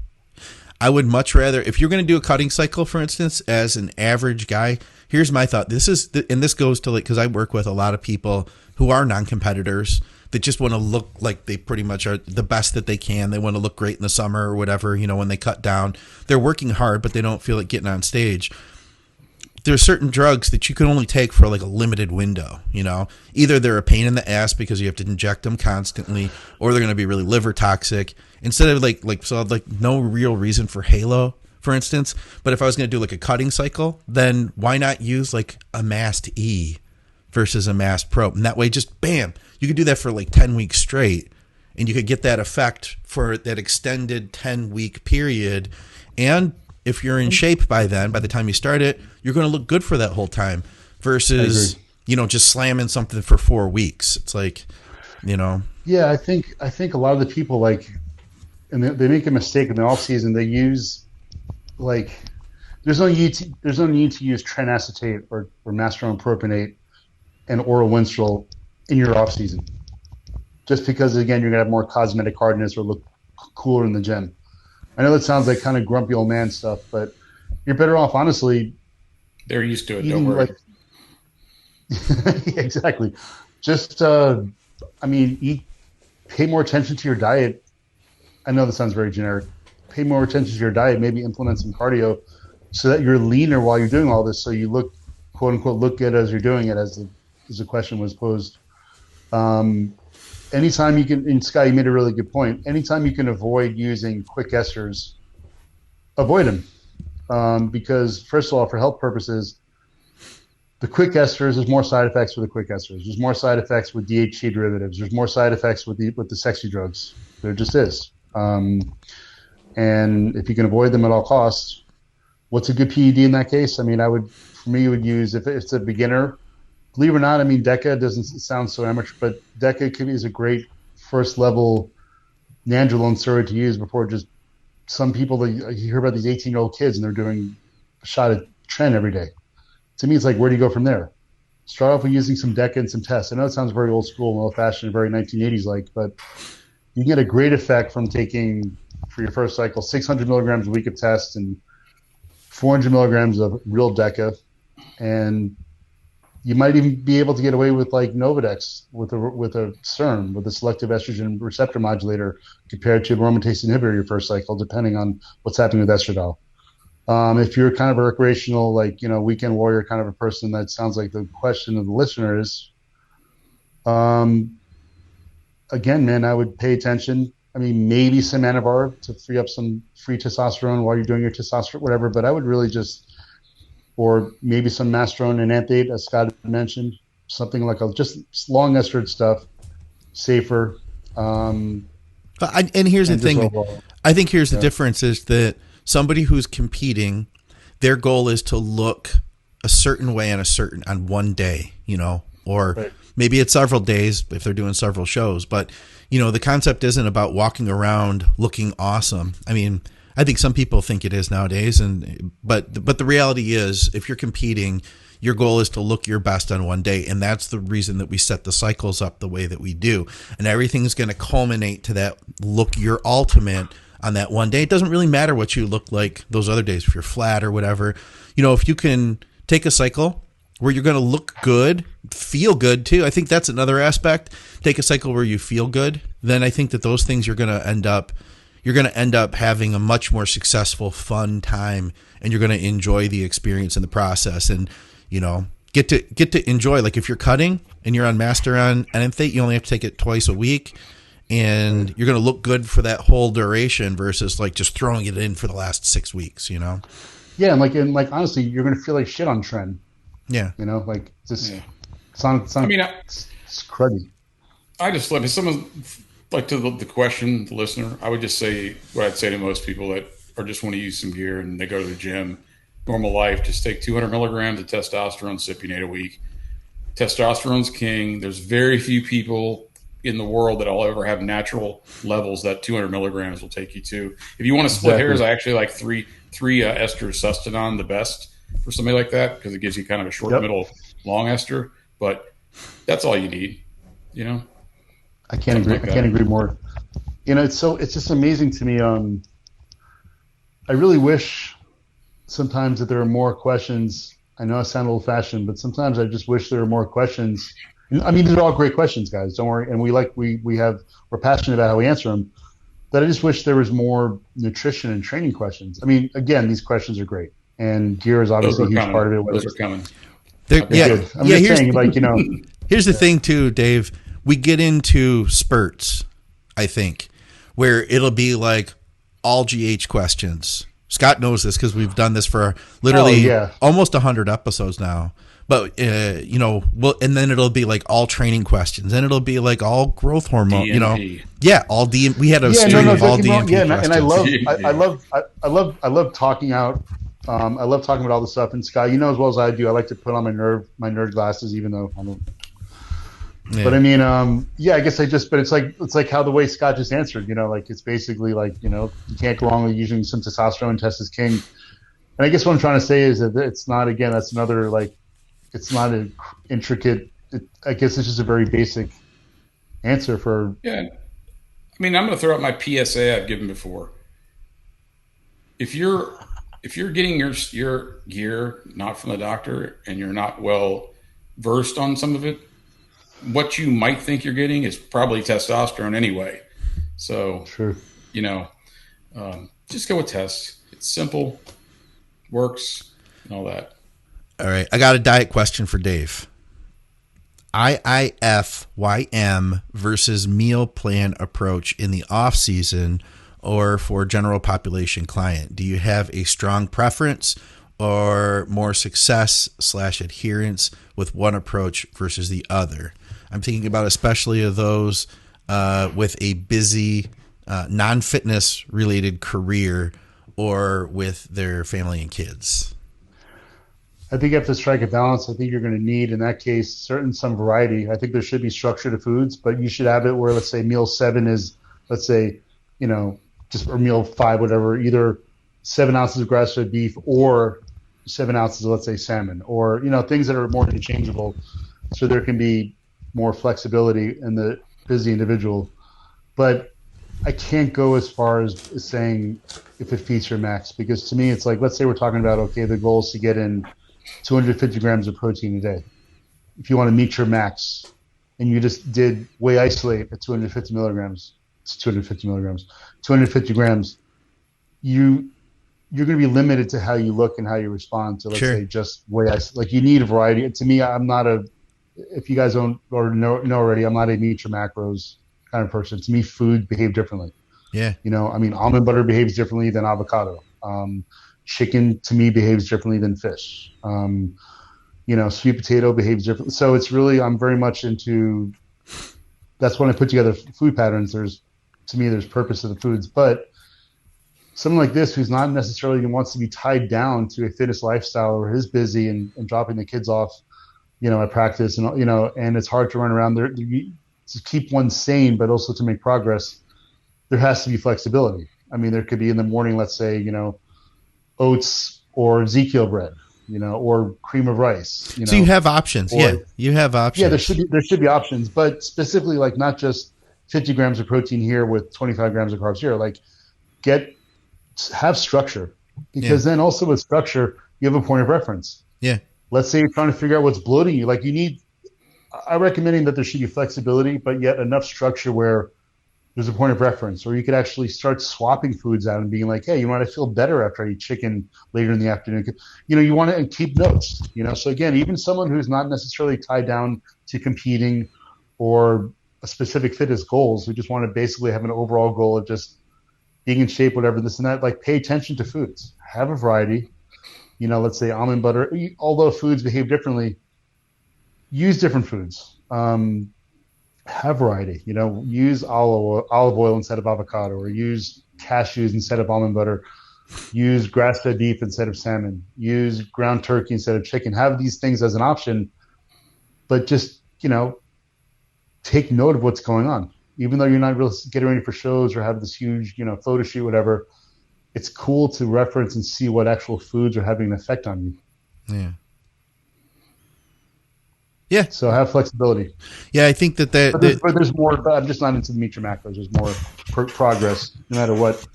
I would much rather, if you're going to do a cutting cycle, for instance, as an average guy, here's my thought. This goes to, like, because I work with a lot of people who are non-competitors that just want to look like they pretty much are the best that they can. They want to look great in the summer or whatever, when they cut down. They're working hard, but they don't feel like getting on stage. There's certain drugs that you can only take for like a limited window, Either they're a pain in the ass because you have to inject them constantly, or they're going to be really liver toxic. Instead of like no real reason for Halo, for instance. But if I was going to do like a cutting cycle, then why not use like a Mast E versus a Mast Pro? And that way, just bam, you could do that for like 10 weeks straight, and you could get that effect for that extended 10-week period. And if you're in shape by the time you start it, you're going to look good for that whole time versus, just slamming something for 4 weeks. It's like, Yeah, I think a lot of the people and they make a mistake in the off season. They use there's no need to use trenacetate or masterone propionate and oral Winstrol in your off season, just because again you're gonna have more cosmetic hardness or look cooler in the gym. I know that sounds like kind of grumpy old man stuff, but you're better off, honestly. They're used to it. Don't worry. Yeah, exactly. Just, pay more attention to your diet. I know this sounds very generic. Pay more attention to your diet. Maybe implement some cardio so that you're leaner while you're doing all this. So you look, quote unquote, look good as you're doing it, as the question was posed. Anytime you can, and Scott, you made a really good point. Anytime you can avoid using quick esters, avoid them. Because first of all, for health purposes, the quick esters, there's more side effects with the quick esters. There's more side effects with DHT derivatives. There's more side effects with the sexy drugs. There just is. And if you can avoid them at all costs, what's a good PED in that case? For me, you would use, if it's a beginner, believe it or not, DECA doesn't sound so amateur, but DECA is a great first level nandrolone steroid to use before just some people, you hear about these 18-year-old kids and they're doing a shot at Tren every day. To me, it's like, where do you go from there? Start off with using some DECA and some tests. I know it sounds very old school and old-fashioned and very 1980s like, but you can get a great effect from taking, for your first cycle, 600 milligrams a week of tests and 400 milligrams of real DECA And you might even be able to get away with like Novadex with a SERM, with a selective estrogen receptor modulator, compared to aromatase inhibitor your first cycle, depending on what's happening with estradiol. If you're kind of a recreational, like, weekend warrior kind of a person, that sounds like the question of the listener is, again, man, I would pay attention. I mean, maybe some Anavar to free up some free testosterone while you're doing your testosterone, whatever. But I would really or maybe some Mastrone and Anthate, as Scott mentioned, something like just long estered stuff, safer. And here's the thing. Overall, I think here's the difference is that somebody who's competing, their goal is to look a certain way on one day, or right. Maybe it's several days if they're doing several shows. But, the concept isn't about walking around looking awesome. I mean, I think some people think it is nowadays, but the reality is, if you're competing, your goal is to look your best on one day, and that's the reason that we set the cycles up the way that we do. And everything's going to culminate to that look your ultimate on that one day. It doesn't really matter what you look like those other days, if you're flat or whatever. If you can take a cycle where you're going to look good, feel good too. I think that's another aspect. Take a cycle where you feel good, then I think that those things you're going to end up having a much more successful, fun time, and you're going to enjoy the experience and the process, and get to enjoy. Like if you're cutting and you're on Master on Enanthate, you only have to take it twice a week, and you're going to look good for that whole duration versus like just throwing it in for the last 6 weeks. Yeah, and honestly, you're going to feel like shit on trend. Yeah, like this. Yeah. It's cruddy. I just let someone. Like to the question, the listener, I would just say what I'd say to most people that are just want to use some gear and they go to the gym, normal life, just take 200 milligrams of testosterone cypionate a week. Testosterone's king. There's very few people in the world that will ever have natural levels that 200 milligrams will take you to. If you want to split hairs, I actually like three ester sustanon the best for somebody like that, because it gives you kind of a short, middle, long ester. But that's all you need, I can't agree. I can't agree more. It's just amazing to me. I really wish sometimes that there are more questions. I know I sound old fashioned, but sometimes I just wish there were more questions. I mean, these are all great questions, guys. Don't worry. And we're passionate about how we answer them. But I just wish there was more nutrition and training questions. I mean, again, these questions are great, and gear is obviously a huge part of it. Those are coming. I'm just saying, here's the thing too, Dave. We get into spurts, I think, where it'll be like all GH questions. Scott knows this because we've done this for literally almost 100 episodes now. But, and then it'll be like all training questions, and it'll be like all growth hormone, DNP. All DM. We had a stream of all DNP questions. And I love talking out. I love talking about all this stuff. And Scott, as well as I do, I like to put on my nerd glasses, even though I don't. Yeah. But I mean, I guess but it's like how the way Scott just answered, it's basically like, you can't go wrong with using some testosterone. Test is king. And I guess what I'm trying to say is that it's not, again, that's another, it's not an intricate, I guess it's just a very basic answer for. Yeah. I mean, I'm going to throw out my PSA I've given before. If you're getting your gear not from the doctor and you're not well versed on some of it, what you might think you're getting is probably testosterone anyway. So, sure. Just go with tests. It's simple, works, and all that. All right. I got a diet question for Dave. IIFYM versus meal plan approach in the off season or for general population client. Do you have a strong preference or more success / adherence with one approach versus the other? I'm thinking about especially of those with a busy non-fitness related career or with their family and kids. I think you have to strike a balance. I think you're going to need, in that case, some variety. I think there should be structure to foods, but you should have it where, let's say, meal 7 is, let's say, or meal 5, whatever, either 7 ounces of grass-fed beef or 7 ounces of, let's say, salmon, or, things that are more interchangeable, so there can be more flexibility in the busy individual. But I can't go as far as saying if it feeds your max, because to me, it's like, let's say we're talking about, okay, the goal is to get in 250 grams of protein a day. If you want to meet your max, and you just did whey isolate at 250 milligrams, it's 250 milligrams, 250 grams, you're going to be limited to how you look and how you respond to, let's say, just whey isolate. Like, you need a variety. To me, I'm not if you guys don't or know already, I'm not a meet your macros kind of person. To me, food behave differently. Yeah. Almond butter behaves differently than avocado. Chicken to me behaves differently than fish. Sweet potato behaves differently. So it's really, I'm very much into, that's when I put together food patterns. There's purpose to the foods, but someone like this, who's not necessarily wants to be tied down to a fitness lifestyle or is busy and dropping the kids off, at practice and it's hard to run around there to keep one sane, but also to make progress. There has to be flexibility. I mean, there could be in the morning, let's say, oats or Ezekiel bread, or cream of rice. So you have options. You have options. Yeah, there should be options, but specifically, like, not just 50 grams of protein here with 25 grams of carbs here. Like, have structure, because then also with structure, you have a point of reference. Yeah. Let's say you're trying to figure out what's bloating you. Like, I'm recommending that there should be flexibility, but yet enough structure where there's a point of reference, or you could actually start swapping foods out and being like, hey, I feel better after I eat chicken later in the afternoon. You want to keep notes, So again, even someone who's not necessarily tied down to competing or a specific fitness goals, who just want to basically have an overall goal of just being in shape, whatever, this and that, like, pay attention to foods, have a variety, let's say almond butter, although foods behave differently, use different foods. Have variety, use olive oil instead of avocado, or use cashews instead of almond butter, use grass-fed beef instead of salmon, use ground turkey instead of chicken. Have these things as an option, but just, take note of what's going on. Even though you're not really getting ready for shows or have this huge, photo shoot, whatever, it's cool to reference and see what actual foods are having an effect on you. Yeah. Yeah. So have flexibility. Yeah, I think that but there's more. But I'm just not into the meet your macros. There's more progress, no matter what.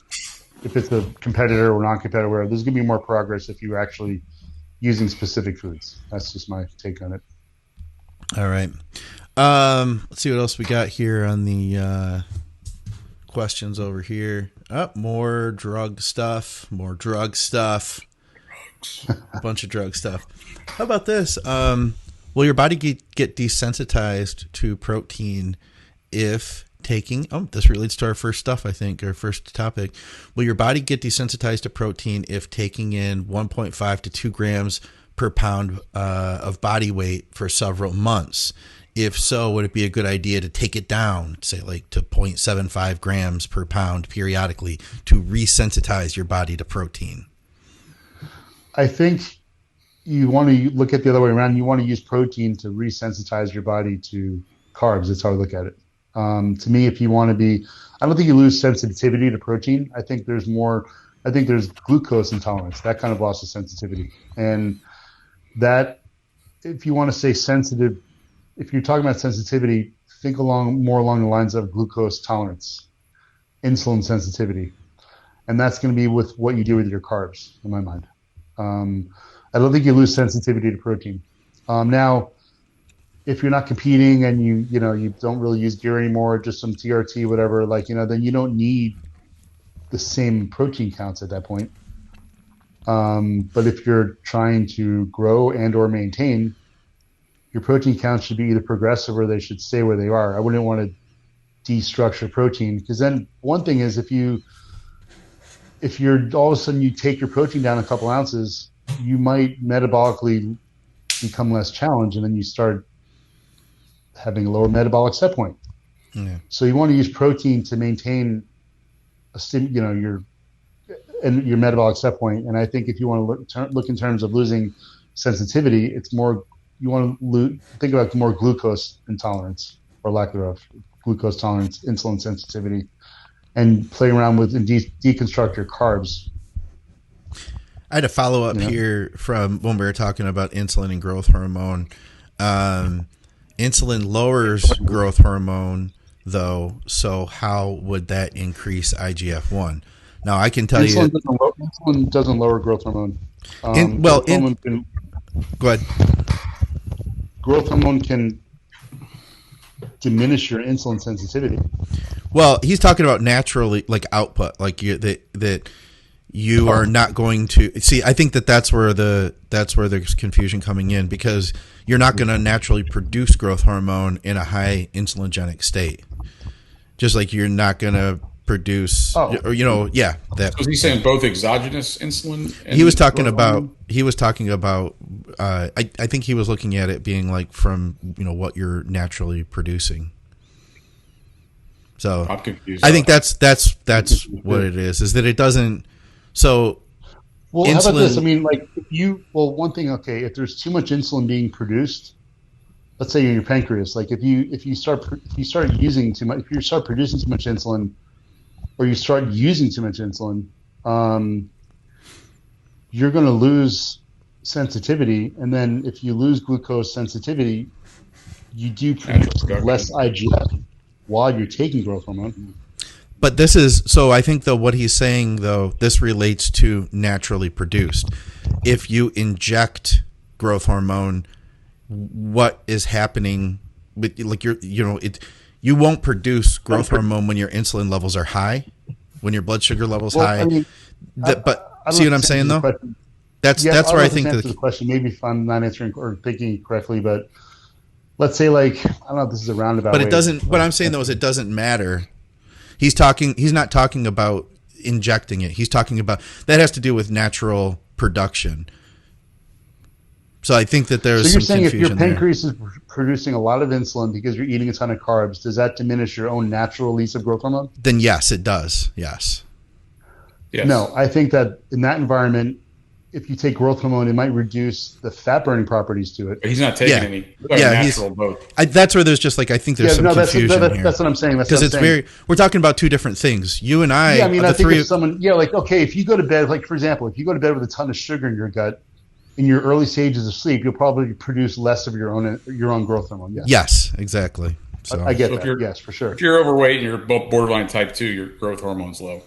If it's a competitor or non-competitor, there's going to be more progress if you're actually using specific foods. That's just my take on it. All right. Let's see what else we got here on the questions over here. More drug stuff. A bunch of drug stuff. How about this? Will your body get desensitized to protein if taking, this relates to our first stuff, I think, our first topic. Will your body get desensitized to protein if taking in 1.5 to 2 grams per pound of body weight for several months? If so, would it be a good idea to take it down, say like to 0.75 grams per pound periodically to resensitize your body to protein? I think you want to look at the other way around. You want to use protein to resensitize your body to carbs. That's how I look at it. To me, if you want to be, I don't think you lose sensitivity to protein. I think there's glucose intolerance, that kind of loss of sensitivity. And that, if you want to say sensitive, if you're talking about sensitivity, think more along the lines of glucose tolerance, insulin sensitivity. And that's going to be with what you do with your carbs, in my mind. I don't think you lose sensitivity to protein. Now, if you're not competing and you don't really use gear anymore, just some TRT, whatever, then you don't need the same protein counts at that point. But if you're trying to grow and or maintain, your protein counts should be either progressive or they should stay where they are. I wouldn't want to destructure protein, because then one thing is if you're all of a sudden you take your protein down a couple ounces, you might metabolically become less challenged, and then you start having a lower metabolic set point. Yeah. So you want to use protein to maintain your metabolic set point. And I think if you want to look in terms of losing sensitivity, it's more, you want to think about more glucose intolerance, or lack thereof, glucose tolerance, insulin sensitivity, and play around with and deconstruct your carbs. I had a follow up here from when we were talking about insulin and growth hormone. Insulin lowers growth hormone, though. So how would that increase IGF-1? Now I can tell insulin doesn't lower growth hormone. Go ahead. Growth hormone can diminish your insulin sensitivity. Well, he's talking about naturally, like output, like that you are not going to see. I think that's where there's confusion coming in, because you're not going to naturally produce growth hormone in a high insulinogenic state, just like you're not going to produce. That. So is he saying both exogenous insulin? And he was talking about. He was talking about. I think he was looking at it being like from what you're naturally producing. So I'm confused. I think that's what it is. Is that it doesn't. So. Well, insulin, how about this? I mean, like one thing. Okay, if there's too much insulin being produced, let's say in your pancreas, like if you start using too much, if you start producing too much insulin, or you start using too much insulin, you're going to lose sensitivity, and then if you lose glucose sensitivity, you do produce less IGF while you're taking growth hormone. But this is so. I think though what he's saying though, this relates to naturally produced. If you inject growth hormone, what is happening with like you won't produce growth hormone when your insulin levels are high, when your blood sugar levels high. I mean, see what I'm saying though? That's where I think the question. Maybe if I'm not answering or thinking correctly, but let's say like I don't know if this is a roundabout. But it doesn't. What I'm saying though is it doesn't matter. He's not talking about injecting it. He's talking about that has to do with natural production. So I think that there's some confusion. So you're saying if your pancreas is producing a lot of insulin because you're eating a ton of carbs, does that diminish your own natural release of growth hormone? Then yes, it does. Yes. No, I think that in that environment, if you take growth hormone, it might reduce the fat burning properties to it. But he's not taking any. Natural both. That's where there's just like I think there's some confusion here. That's what I'm saying. Because we're talking about two different things. You and I. Yeah, I mean, I think if someone, like okay, if you go to bed, like for example, if you go to bed with a ton of sugar in your gut, in your early stages of sleep, you'll probably produce less of your own growth hormone. Yes, exactly. So I get that. Yes, for sure. If you're overweight and you're borderline type 2, your growth hormone's low.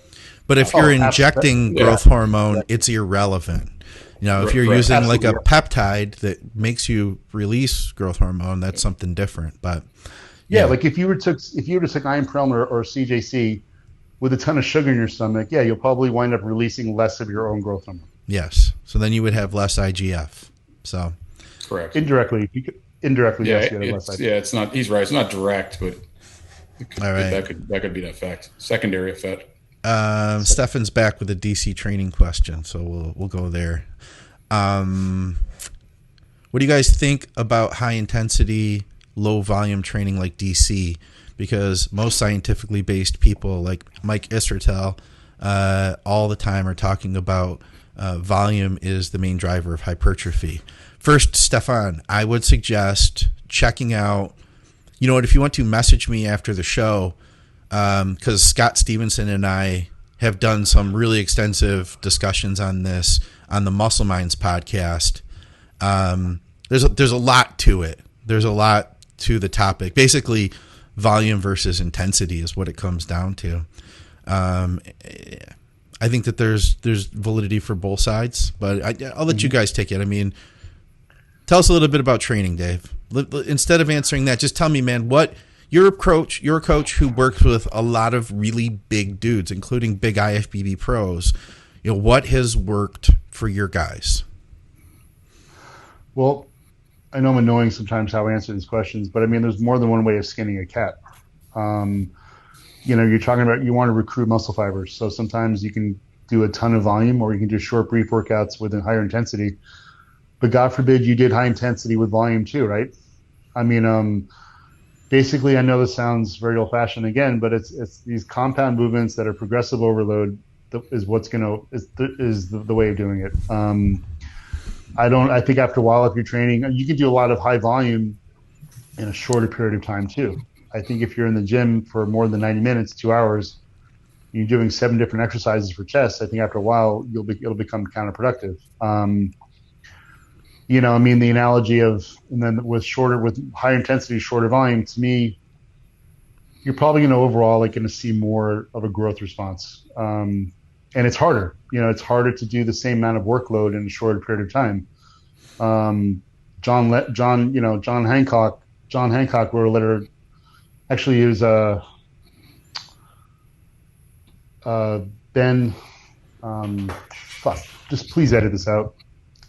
But if you're injecting growth hormone, it's irrelevant. If you're using like a peptide that makes you release growth hormone, that's something different. But like if you were to take iron or CJC with a ton of sugar in your stomach, you'll probably wind up releasing less of your own growth hormone. Yes. So then you would have less IGF. So correct. Indirectly, yes, you have less IGF. It's not. He's right. It's not direct, but that could be that fact. Secondary effect. Stefan's back with a DC training question, so we'll go there. What do you guys think about high intensity, low volume training like DC? Because most scientifically based people like Mike Israetel all the time are talking about volume is the main driver of hypertrophy. First, Stefan, I would suggest checking out, if you want to message me after the show, because Scott Stevenson and I have done some really extensive discussions on this on the Muscle Minds podcast. There's a lot to it. There's a lot to the topic. Basically, volume versus intensity is what it comes down to. I think that there's validity for both sides, but I'll let you guys take it. I mean, tell us a little bit about training, Dave. Instead of answering that, just tell me, man, what you're a coach who works with a lot of really big dudes, including big IFBB pros. What has worked for your guys? Well, I know I'm annoying sometimes how I answer these questions, but I mean, there's more than one way of skinning a cat. You're talking about you want to recruit muscle fibers. So sometimes you can do a ton of volume, or you can do short, brief workouts with a higher intensity. But God forbid you did high intensity with volume too, right? I mean, basically, I know this sounds very old-fashioned again, but it's these compound movements that are progressive overload is the way of doing it. I think after a while, if you're training, you can do a lot of high volume in a shorter period of time too. I think if you're in the gym for more than 90 minutes, 2 hours, you're doing 7 different exercises for chest. I think after a while, it'll become counterproductive. The analogy of, and then with higher intensity, shorter volume, to me, you're probably going to overall going to see more of a growth response. And it's harder. It's harder to do the same amount of workload in a shorter period of time. John Hancock wrote a letter. Actually, it was Ben. Fuck. Just please edit this out.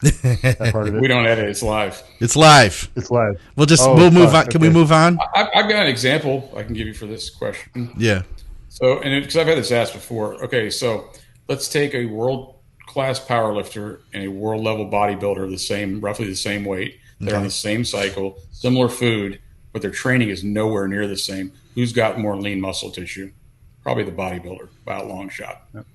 That part of We it. don't edit. It's live. It's live. It's live. We'll move on. Can we move on? I've got an example I can give you for this question. Yeah. So, and because I've had this asked before. Okay, so let's take a world-class powerlifter and a world-level bodybuilder, roughly the same weight. They're on the same cycle, similar food, but their training is nowhere near the same. Who's got more lean muscle tissue? Probably the bodybuilder by a long shot. Yep.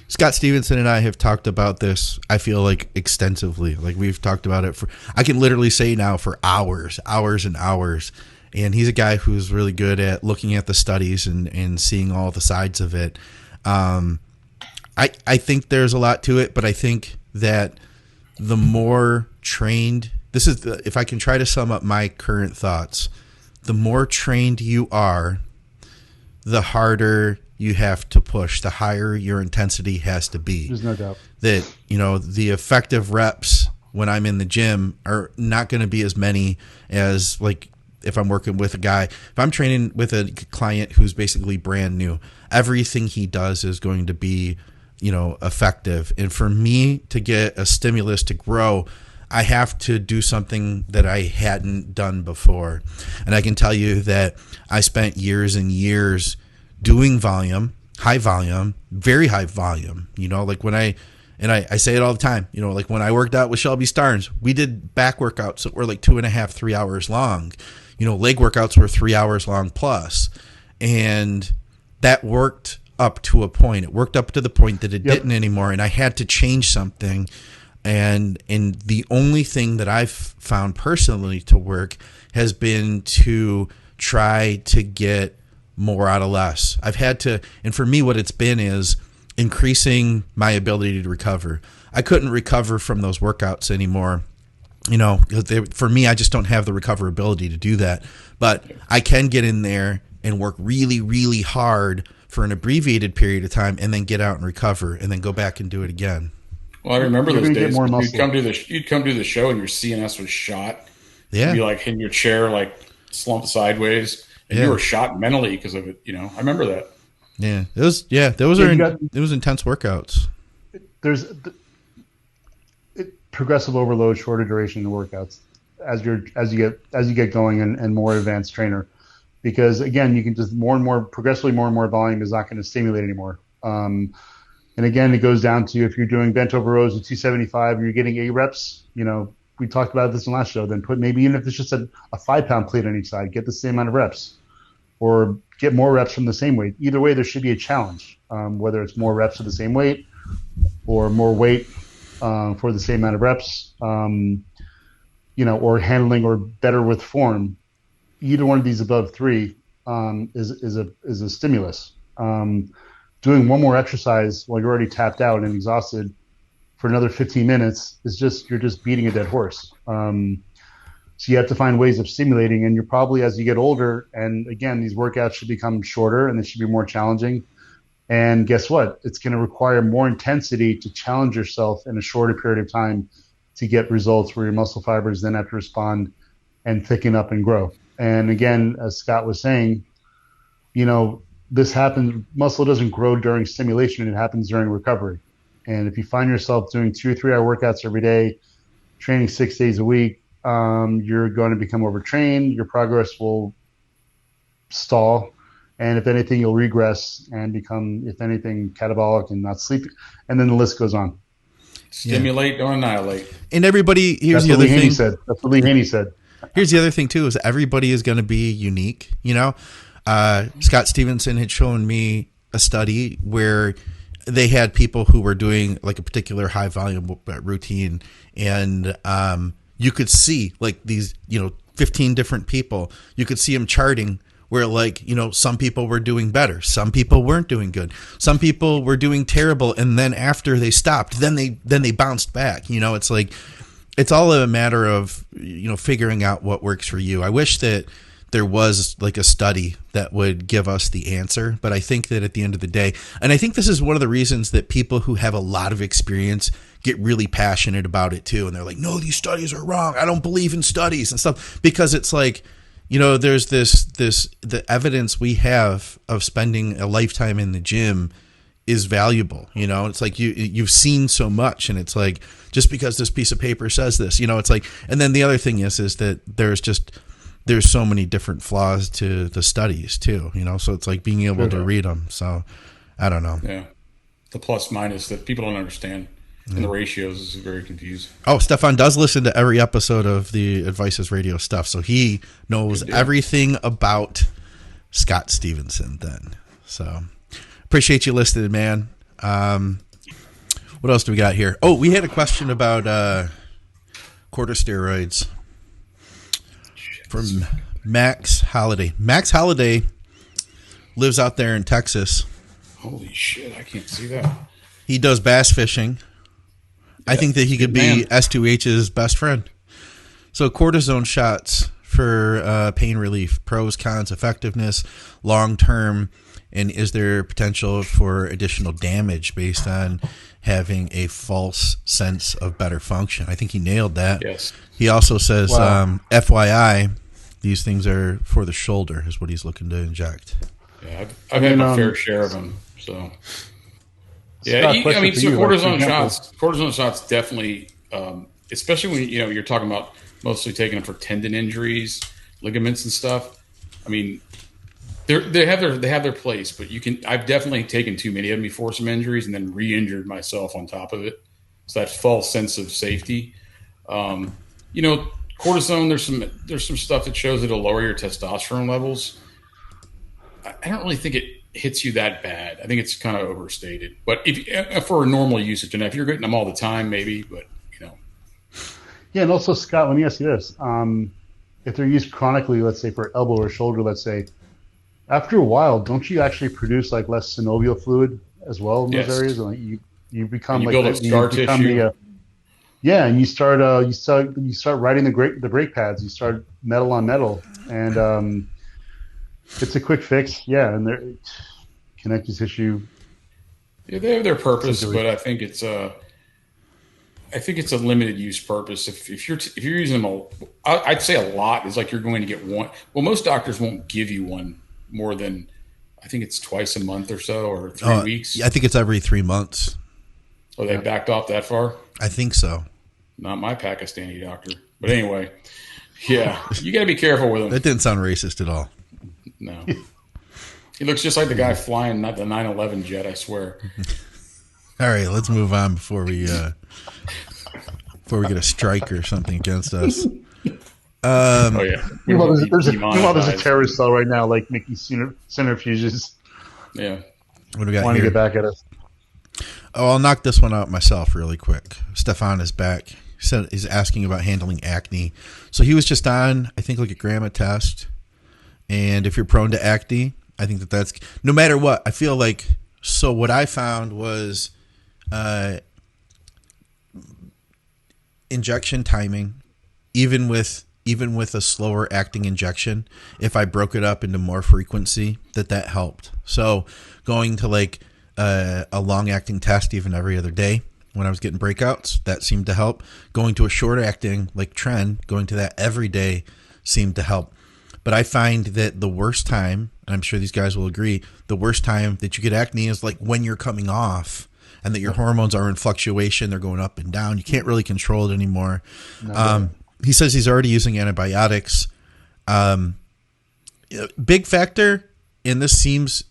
Scott Stevenson and I have talked about this, I feel like, extensively. Like, we've talked about it I can literally say now for hours and hours. And he's a guy who's really good at looking at the studies and seeing all the sides of it. I think there's a lot to it, but I think that the more trained, if I can try to sum up my current thoughts, the more trained you are, the harder you have to push, the higher your intensity has to be. There's no doubt. That, the effective reps when I'm in the gym are not going to be as many as, like, if I'm working with a guy. If I'm training with a client who's basically brand new, everything he does is going to be, effective. And for me to get a stimulus to grow, I have to do something that I hadn't done before. And I can tell you that I spent years and years doing volume, high volume, very high volume. Like when I say it all the time, like when I worked out with Shelby Starnes, we did back workouts that were like 2.5, 3 hours long. Leg workouts were 3 hours long plus. And that worked up to a point. It worked up to the point that it didn't anymore. And I had to change something. And the only thing that I've found personally to work has been to try to get more out of less. I've had to, and for me, what it's been is increasing my ability to recover. I couldn't recover from those workouts anymore. For me, I just don't have the recoverability to do that. But I can get in there and work really, really hard for an abbreviated period of time and then get out and recover and then go back and do it again. Well, I remember those days. More You'd come to the show and your CNS was shot. Yeah. You'd be like in your chair, like slumped sideways. And you were shot mentally because of it. I remember that. Yeah, those intense workouts. There's progressive overload, shorter duration workouts as you get going and more advanced trainer, because again, you can just progressively more and more volume is not going to stimulate anymore. And again, it goes down to if you're doing bent over rows with 275, you're getting 8 reps. We talked about this in the last show. Then put maybe even if it's just a 5-pound plate on each side, get the same amount of reps, or get more reps from the same weight. Either way, there should be a challenge, whether it's more reps of the same weight or more weight for the same amount of reps, or handling or better with form. Either one of these above 3 is a stimulus. Doing one more exercise while you're already tapped out and exhausted for another 15 minutes you're just beating a dead horse. So you have to find ways of stimulating, and you're probably, as you get older, and again, these workouts should become shorter and they should be more challenging. And guess what? It's going to require more intensity to challenge yourself in a shorter period of time to get results where your muscle fibers then have to respond and thicken up and grow. And again, as Scott was saying, this happens, muscle doesn't grow during stimulation, it happens during recovery. And if you find yourself doing 2 or 3 hour workouts every day, training 6 days a week, you're going to become overtrained, your progress will stall, and if anything, you'll regress and become, if anything, catabolic and not sleep, and then the list goes on. Stimulate or annihilate. And everybody, here's the other thing. That's what Lee Haney said. Here's the other thing too, is everybody is going to be unique. Scott Stevenson had shown me a study where they had people who were doing like a particular high volume routine, and you could see like these, 15 different people. You could see them charting where some people were doing better. Some people weren't doing good. Some people were doing terrible. And then after they stopped, then they bounced back. It's like, it's all a matter of, figuring out what works for you. I wish that there was like a study that would give us the answer. But I think that at the end of the day, and I think this is one of the reasons that people who have a lot of experience get really passionate about it too. And they're like, no, these studies are wrong. I don't believe in studies and stuff, because it's like, there's the evidence we have of spending a lifetime in the gym is valuable. It's like you've seen so much, and it's like, just because this piece of paper says this, it's like, and then the other thing is that there's so many different flaws to the studies too, so it's like being able to read them. So I don't know. Yeah. The plus minus that people don't understand. And the ratios is very confusing. Oh, Stefan does listen to every episode of the Advices Radio stuff, so he knows everything about Scott Stevenson then. So appreciate you listening, man. What else do we got here? Oh, we had a question about corticosteroids from Max Holiday. Max Holiday lives out there in Texas. Holy shit, I can't see that. He does bass fishing. I think that he could be S2H's best friend. So cortisone shots for pain relief, pros, cons, effectiveness, long-term, and is there potential for additional damage based on having a false sense of better function? I think he nailed that. Yes. He also says, FYI, these things are for the shoulder is what he's looking to inject. Yeah, I've had my fair share of them, so... Yeah, cortisone shots definitely, especially when you're talking about mostly taking them for tendon injuries, ligaments and stuff. I mean, they have their place, but I've definitely taken too many of them before some injuries and then re-injured myself on top of it. So that false sense of safety. Cortisone, there's some stuff that shows it'll lower your testosterone levels. I don't really think it hits you that bad. I think it's kind of overstated. But if for a normal usage, and if you're getting them all the time, maybe. But Yeah, and also Scott, let me ask you this: if they're used chronically, let's say for elbow or shoulder, let's say, after a while, don't you actually produce like less synovial fluid as well in those areas? And like you become and like build up scar tissue. And you start riding the brake pads. You start metal on metal, and it's a quick fix, and they're connective tissue. Yeah, they have their purpose, but I think it's a limited use purpose. If you're using them, I'd say a lot is like you're going to get one. Well, most doctors won't give you one more than I think it's twice a month or so, or 3 weeks. I think it's every 3 months. Oh, they backed off that far? I think so. Not my Pakistani doctor, but anyway, you got to be careful with them. That didn't sound racist at all. No. He looks just like the guy flying the 9/11 jet, I swear. All right, let's move on before we get a strike or something against us. Meanwhile, there's a terrorist cell right now, like making centrifuges. Yeah. What do we got Want to here? get back at us. Oh, I'll knock this one out myself really quick. Stefan is back. He's asking about handling acne. So he was just on, I think, like a grandma test. And if you're prone to acne, I think that's no matter what. I feel like, so what I found was injection timing, even with a slower acting injection, if I broke it up into more frequency, that helped. So going to like a long acting test even every other day when I was getting breakouts, that seemed to help. Going to a short acting like Tren, going to that every day seemed to help. But I find that the worst time, and I'm sure these guys will agree, the worst time that you get acne is like when you're coming off and that your hormones are in fluctuation. They're going up and down. You can't really control it anymore. He says he's already using antibiotics. Big factor, and this seems,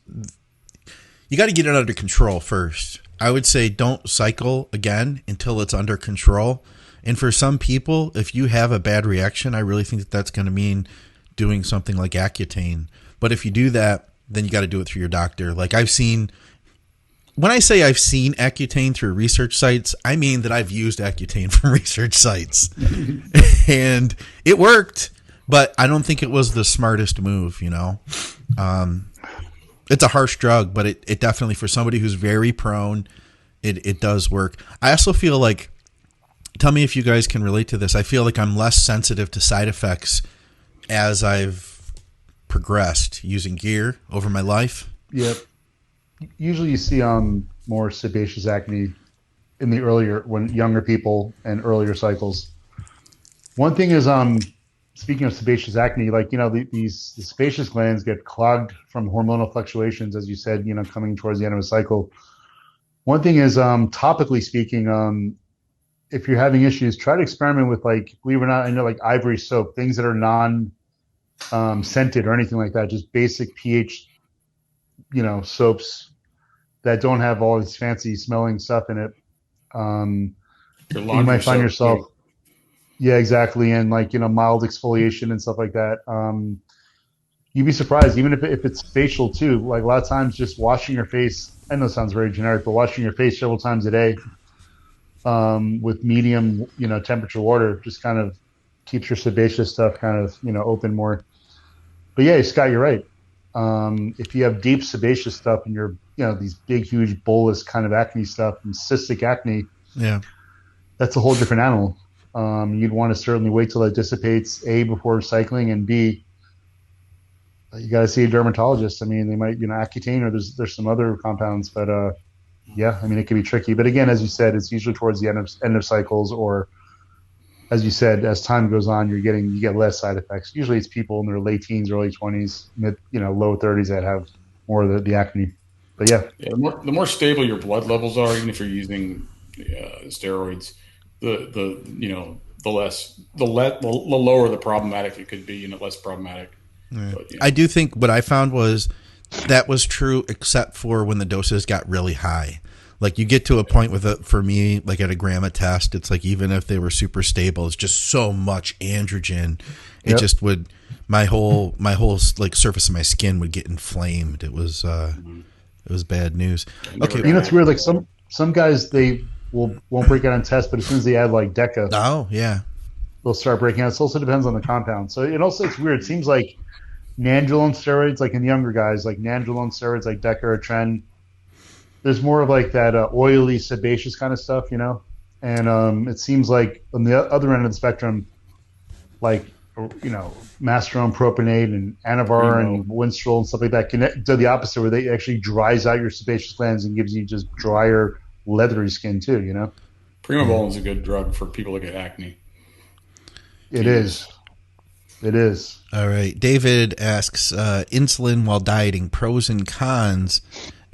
you got to get it under control first. I would say don't cycle again until it's under control. And for some people, if you have a bad reaction, I really think that's going to mean doing something like Accutane. But if you do that, then you got to do it through your doctor. Like when I say I've seen Accutane through research sites, I mean that I've used Accutane from research sites. And it worked, but I don't think it was the smartest move, It's a harsh drug, but it definitely, for somebody who's very prone, it does work. I also feel like, tell me if you guys can relate to this, I feel like I'm less sensitive to side effects as I've progressed using gear over my life. Yep. Usually you see more sebaceous acne in the when younger people and earlier cycles. One thing is speaking of sebaceous acne, like the sebaceous glands get clogged from hormonal fluctuations, as you said, coming towards the end of a cycle. One thing is topically speaking, if you're having issues, try to experiment with, like, believe it or not, I know, like ivory soap, things that are non scented or anything like that, just basic pH, soaps that don't have all this fancy smelling stuff in it. Your You might laundry find soap, yourself, too. yeah, exactly, and like mild exfoliation and stuff like that. You'd be surprised, even if it's facial too. Like a lot of times, just washing your face. I know it sounds very generic, but washing your face several times a day with medium, temperature water just kind of keeps your sebaceous stuff kind of, open more. But yeah, Scott, you're right. If you have deep sebaceous stuff and you're, these big, huge bolus kind of acne stuff and cystic acne, Yeah. that's a whole different animal. You'd want to certainly wait till it dissipates, A, before cycling, and B, you got to see a dermatologist. I mean, they might, Accutane, or there's some other compounds, but yeah, I mean, it can be tricky. But again, as you said, it's usually towards the end of cycles, or as you said, as time goes on, you get less side effects. Usually, it's people in their late teens, early 20s, low 30s that have more of the acne. But yeah, The more stable your blood levels are, even if you're using steroids, the lower the problematic it could be, less problematic. Yeah. But, I do think what I found was that was true, except for when the doses got really high. Like, you get to a point with it, for me, like at a gram a test, it's like, even if they were super stable, it's just so much androgen. It just would, my whole like surface of my skin would get inflamed. It was bad news. Okay. it's weird. Like some guys, they won't break out on tests, but as soon as they add like Deca, Oh yeah. they'll start breaking out. It also depends on the compound. So it's weird. It seems like nandrolone steroids, like in younger guys, like nandrolone steroids, like Deca or Tren, there's more of like that oily, sebaceous kind of stuff, And it seems like on the other end of the spectrum, like Masteron propionate and Anavar and Winstrol and stuff like that can do the opposite, where they actually dries out your sebaceous glands and gives you just drier, leathery skin too. Primobolan is a good drug for people that get acne. It is. All right. David asks, insulin while dieting, pros and cons,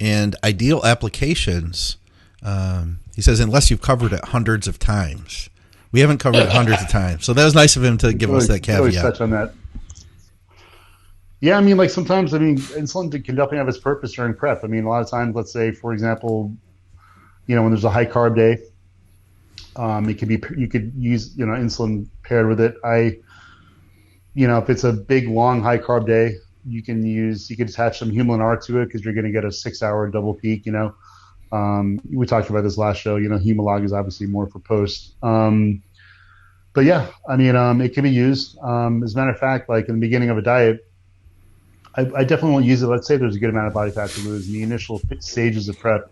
and ideal applications. He says, unless you've covered it hundreds of times. We haven't covered it hundreds of times. So that was nice of him to give us that caveat. Always touch on that. Yeah, I mean, like sometimes, insulin can definitely have its purpose during prep. I mean, a lot of times, let's say, for example, when there's a high carb day, you could use, insulin paired with it. If it's a big, long, high carb day, you could attach some Humulin R to it because you're going to get a 6-hour double peak, We talked about this last show, Humalog is obviously more for post. But yeah, it can be used. As a matter of fact, like in the beginning of a diet, I definitely won't use it. Let's say there's a good amount of body fat to lose in the initial stages of prep.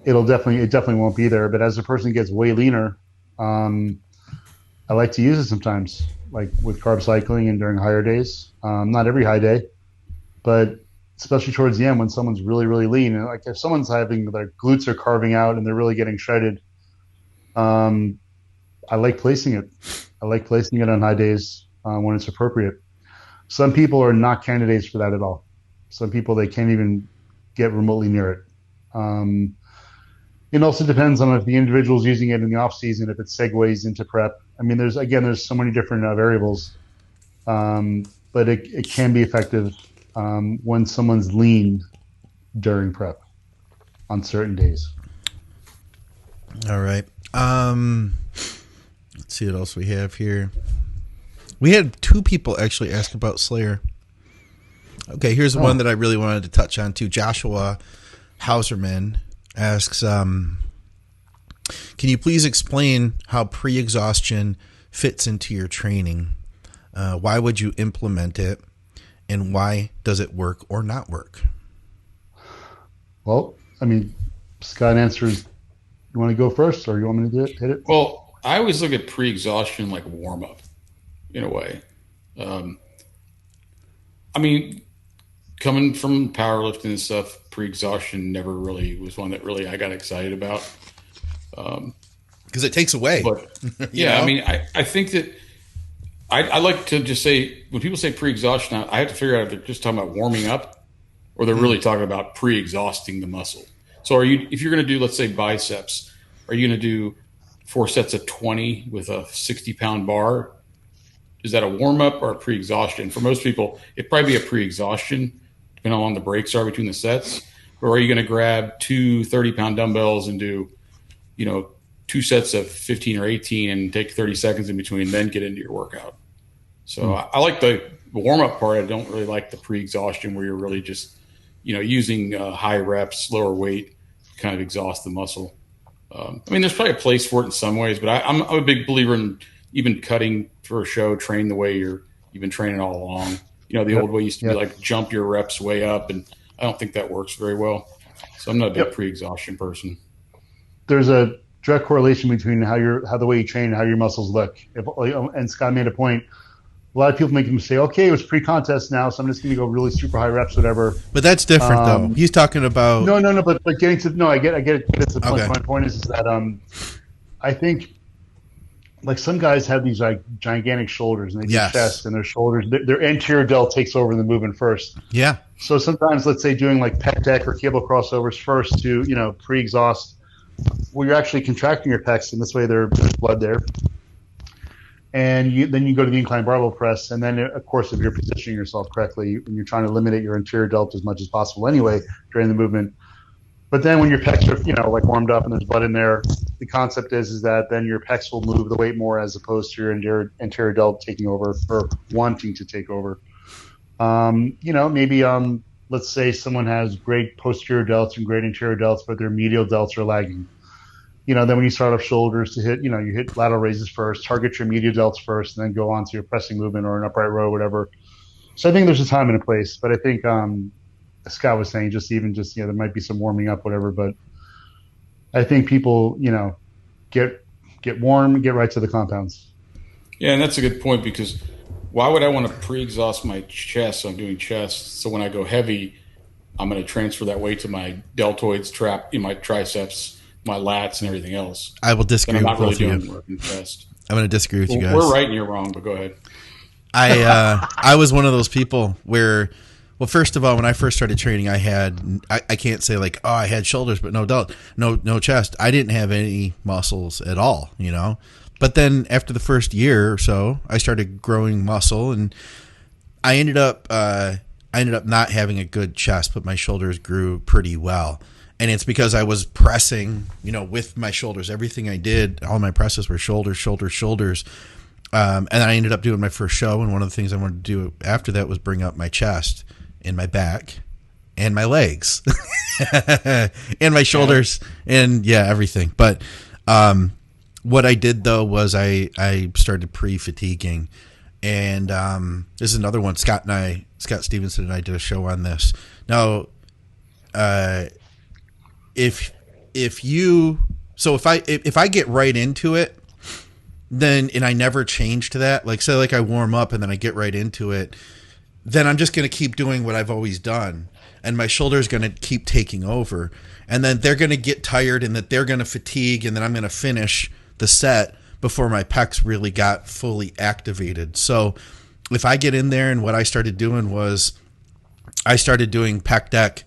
It definitely won't be there. But as a person gets way leaner, I like to use it sometimes, like with carb cycling and during higher days. Not every high day, but especially towards the end when someone's really, really lean. And like if someone's having their glutes are carving out and they're really getting shredded, I like placing it. I like placing it on high days when it's appropriate. Some people are not candidates for that at all. Some people, they can't even get remotely near it. It also depends on if the individual's using it in the off season, if it segues into prep. There's so many different variables, but it can be effective when someone's lean during prep on certain days. All right. Let's see what else we have here. We had 2 people actually ask about Slayer. Okay, here's one that I really wanted to touch on too. Joshua Hauserman asks, can you please explain how pre-exhaustion fits into your training? Why would you implement it? And why does it work or not work? Well, Scott answers. You want to go first, or you want me to hit it? Well, I always look at pre-exhaustion like warm-up, in a way. I mean, coming from powerlifting and stuff, pre-exhaustion never really was one that really I got excited about. Because it takes away. But you yeah, know? I mean, I think that I like to just say when people say pre-exhaustion, I have to figure out if they're just talking about warming up or they're really talking about pre-exhausting the muscle. So if you're going to do, let's say biceps, are you going to do 4 sets of 20 with a 60-pound bar? Is that a warm up or a pre-exhaustion? For most people, it'd probably be a pre-exhaustion, depending on how long the breaks are between the sets. Or are you going to grab two 30-pound dumbbells and do, 2 sets of 15 or 18 and take 30 seconds in between, then get into your workout? So I like the warm up part. I don't really like the pre-exhaustion where you're really just, using high reps, lower weight, to kind of exhaust the muscle. I mean, there's probably a place for it in some ways, but I'm a big believer in even cutting for a show, train the way you've been training all along. The old way used to be like jump your reps way up, and I don't think that works very well. So I'm not a big pre-exhaustion person. There's a direct correlation between how the way you train and how your muscles look. And Scott made a point. A lot of people make them say, okay, it was pre-contest now, so I'm just going to go really super high reps, whatever. But that's different, though. He's talking about... No, but getting to... No, I get it. That's the point. Okay. My point is that I think, like, some guys have these, like, gigantic shoulders, and they do chest, and their shoulders, their anterior delt takes over in the movement first. Yeah. So sometimes, let's say, doing, like, pec deck or cable crossovers first to, pre-exhaust, where you're actually contracting your pecs, and this way there's blood there. And then you go to the incline barbell press, and then, of course, if you're positioning yourself correctly, and you're trying to eliminate your anterior delt as much as possible anyway during the movement. But then when your pecs are, like warmed up and there's blood in there, the concept is that then your pecs will move the weight more as opposed to your anterior delt taking over or wanting to take over. Maybe let's say someone has great posterior delts and great anterior delts, but their medial delts are lagging. Then when you start off shoulders to hit, you hit lateral raises first, target your medial delts first, and then go on to your pressing movement or an upright row, whatever. So I think there's a time and a place, but I think Scott was saying there might be some warming up, whatever. But I think people, get warm, get right to the compounds. Yeah, and that's a good point because why would I want to pre-exhaust my chest? So I'm doing chest, so when I go heavy, I'm going to transfer that weight to my deltoids, in my triceps, my lats, and everything else. I will disagree with both of you. I'm going to disagree with you guys. We're right and you're wrong, but go ahead. I was one of those people where, well, first of all, when I first started training, I can't say like, I had shoulders, but no delt, no chest. I didn't have any muscles at all, But then after the first year or so, I started growing muscle, and I ended up not having a good chest, but my shoulders grew pretty well. And it's because I was pressing, with my shoulders. Everything I did, all my presses were shoulders. And I ended up doing my first show, and one of the things I wanted to do after that was bring up my chest and my back and my legs and my shoulders and, everything. But what I did, though, was I started pre-fatiguing. And this is another one. Scott Stevenson and I did a show on this. Now, if I get right into it, then, and I never change to that, like say like I warm up and then I get right into it, then I'm just going to keep doing what I've always done, and my shoulder's going to keep taking over, and then they're going to get tired and that they're going to fatigue, and then I'm going to finish the set before my pecs really got fully activated. So if I get in there, and what I started doing was I started doing pec deck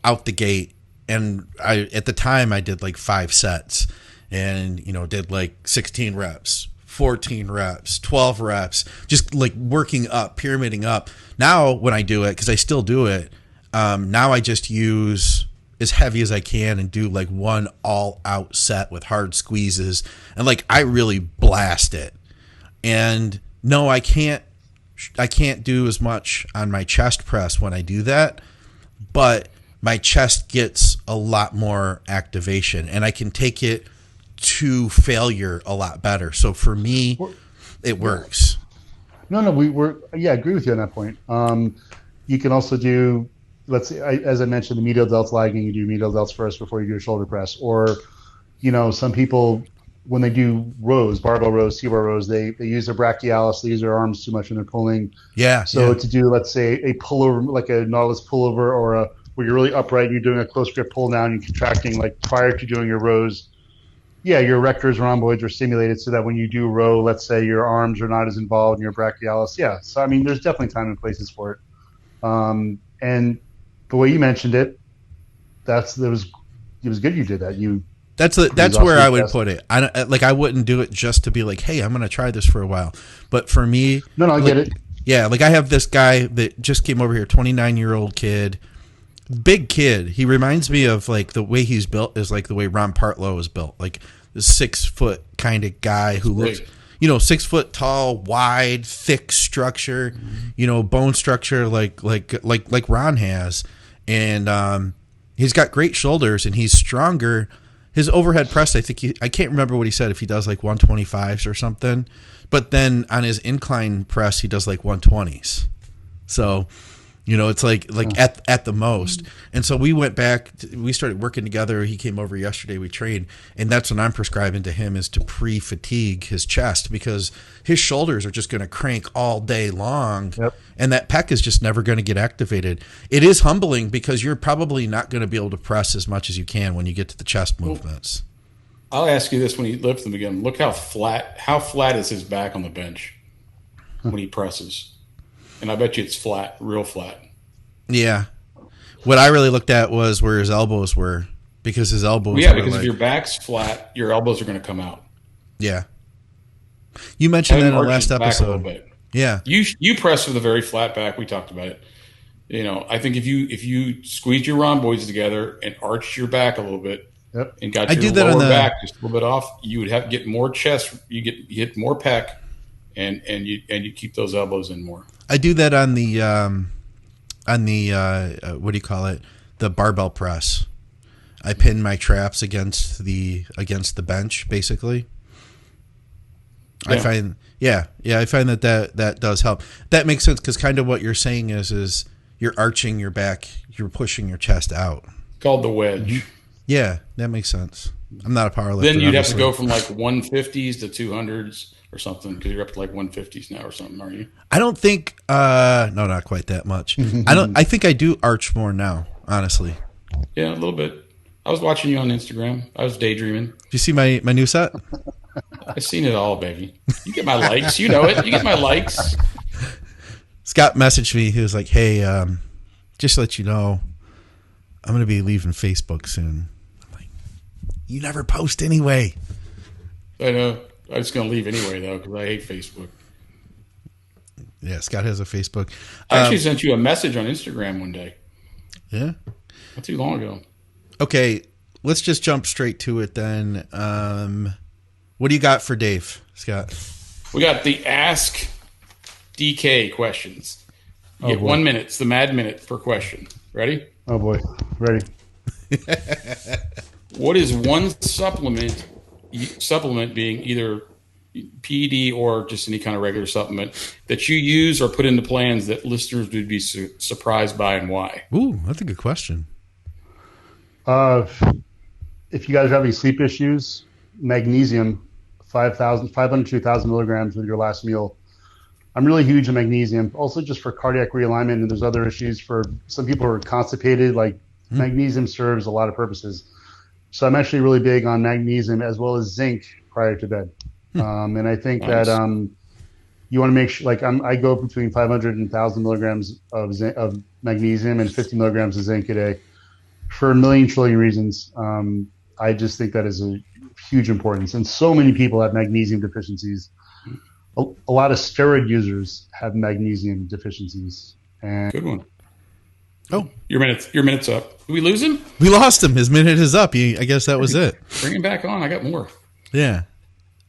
out the gate. And at the time I did like 5 sets and, did like 16 reps, 14 reps, 12 reps, just like working up, pyramiding up. Now when I do it, because I still do it, now I just use as heavy as I can and do like one all out set with hard squeezes. And like, I really blast it. And no, I can't do as much on my chest press when I do that, but my chest gets a lot more activation, and I can take it to failure a lot better. So for me, it works. No, I agree with you on that point. You can also do, let's say, as I mentioned, the medial delts lagging. You do medial delts first before you do a shoulder press, or some people when they do rows, barbell rows, T-bar rows, they use their brachialis, they use their arms too much when they're pulling. Yeah. So to do, let's say, a pullover, like a Nautilus pullover, or where you're really upright, and you're doing a close grip pull down, and contracting like prior to doing your rows. Yeah, your erectors, rhomboids are stimulated so that when you do row, let's say your arms are not as involved in your brachialis. Yeah, so I mean, there's definitely time and places for it. And the way you mentioned it, it was good you did that. That's where I would put it. I wouldn't do it just to be like, hey, I'm going to try this for a while. But for me, no, I get it. Yeah, like I have this guy that just came over here, 29-year-old kid, big kid. He reminds me of like the way he's built is like the way Ron Partlow is built, like the 6 foot kind of guy who looks, 6 foot tall, wide, thick structure, bone structure like Ron has, and he's got great shoulders and he's stronger. His overhead press, I can't remember what he said, if he does like 125s or something, but then on his incline press he does like 120s. So it's like at the most. And so we went back, we started working together. He came over yesterday, we trained, and that's what I'm prescribing to him, is to pre-fatigue his chest, because his shoulders are just going to crank all day long. Yep. And that pec is just never going to get activated. It is humbling because you're probably not going to be able to press as much as you can when you get to the chest movements. I'll ask you this: when he lifts them again, look how flat is his back on the bench when he presses. And I bet you it's flat, real flat. Yeah. What I really looked at was where his elbows were, because his elbows because if your back's flat, your elbows are going to come out. Yeah. You mentioned that in the last episode. A little bit. Yeah. You press with a very flat back. We talked about it. I think if you squeeze your rhomboids together and arch your back a little bit, yep, and got your lower back just a little bit off, you would get more chest. You get more pec, and you keep those elbows in more. I do that on the what do you call it? The barbell press. I pin my traps against the bench, basically. Yeah. I find that does help. That makes sense, because kind of what you're saying is you're arching your back, you're pushing your chest out. Called the wedge. Mm-hmm. Yeah, that makes sense. I'm not a powerlifter. Then you'd have to go from like 150s to 200s or something, because you're up to like 150s now or something, aren't you? I don't think. No, not quite that much. I think I do arch more now, honestly. Yeah, a little bit. I was watching you on Instagram. I was daydreaming. Did you see my new set? I've seen it all, baby. You get my likes. You know it. You get my likes. Scott messaged me. He was like, "Hey, just to let you know, I'm going to be leaving Facebook soon." I'm like, "You never post anyway." I know. I'm just going to leave anyway, though, because I hate Facebook. Yeah, Scott has a Facebook. I actually sent you a message on Instagram one day. Yeah? Not too long ago. Okay, let's just jump straight to it then. What do you got for Dave, Scott? We got the Ask DK questions. You get 1 minute. It's the Mad Minute per question. Ready? Oh, boy. Ready. What is one supplement being either PED or just any kind of regular supplement that you use or put into plans that listeners would be surprised by, and why? Ooh, that's a good question. If you guys have any sleep issues, magnesium, 500 to 2,000 milligrams with your last meal. I'm really huge on magnesium. Also, just for cardiac realignment, and there's other issues for some people who are constipated. Like magnesium serves a lot of purposes. So I'm actually really big on magnesium as well as zinc prior to bed. And I think that you want to make sure, like I go between 500 and 1,000 milligrams of magnesium and 50 milligrams of zinc a day for a million trillion reasons. I just think that is a huge importance. And so many people have magnesium deficiencies. A lot of steroid users have magnesium deficiencies. And good one. Oh, your minute's up. Did we lose him? We lost him. His minute is up. I guess that was it. Bring him back on. I got more. Yeah.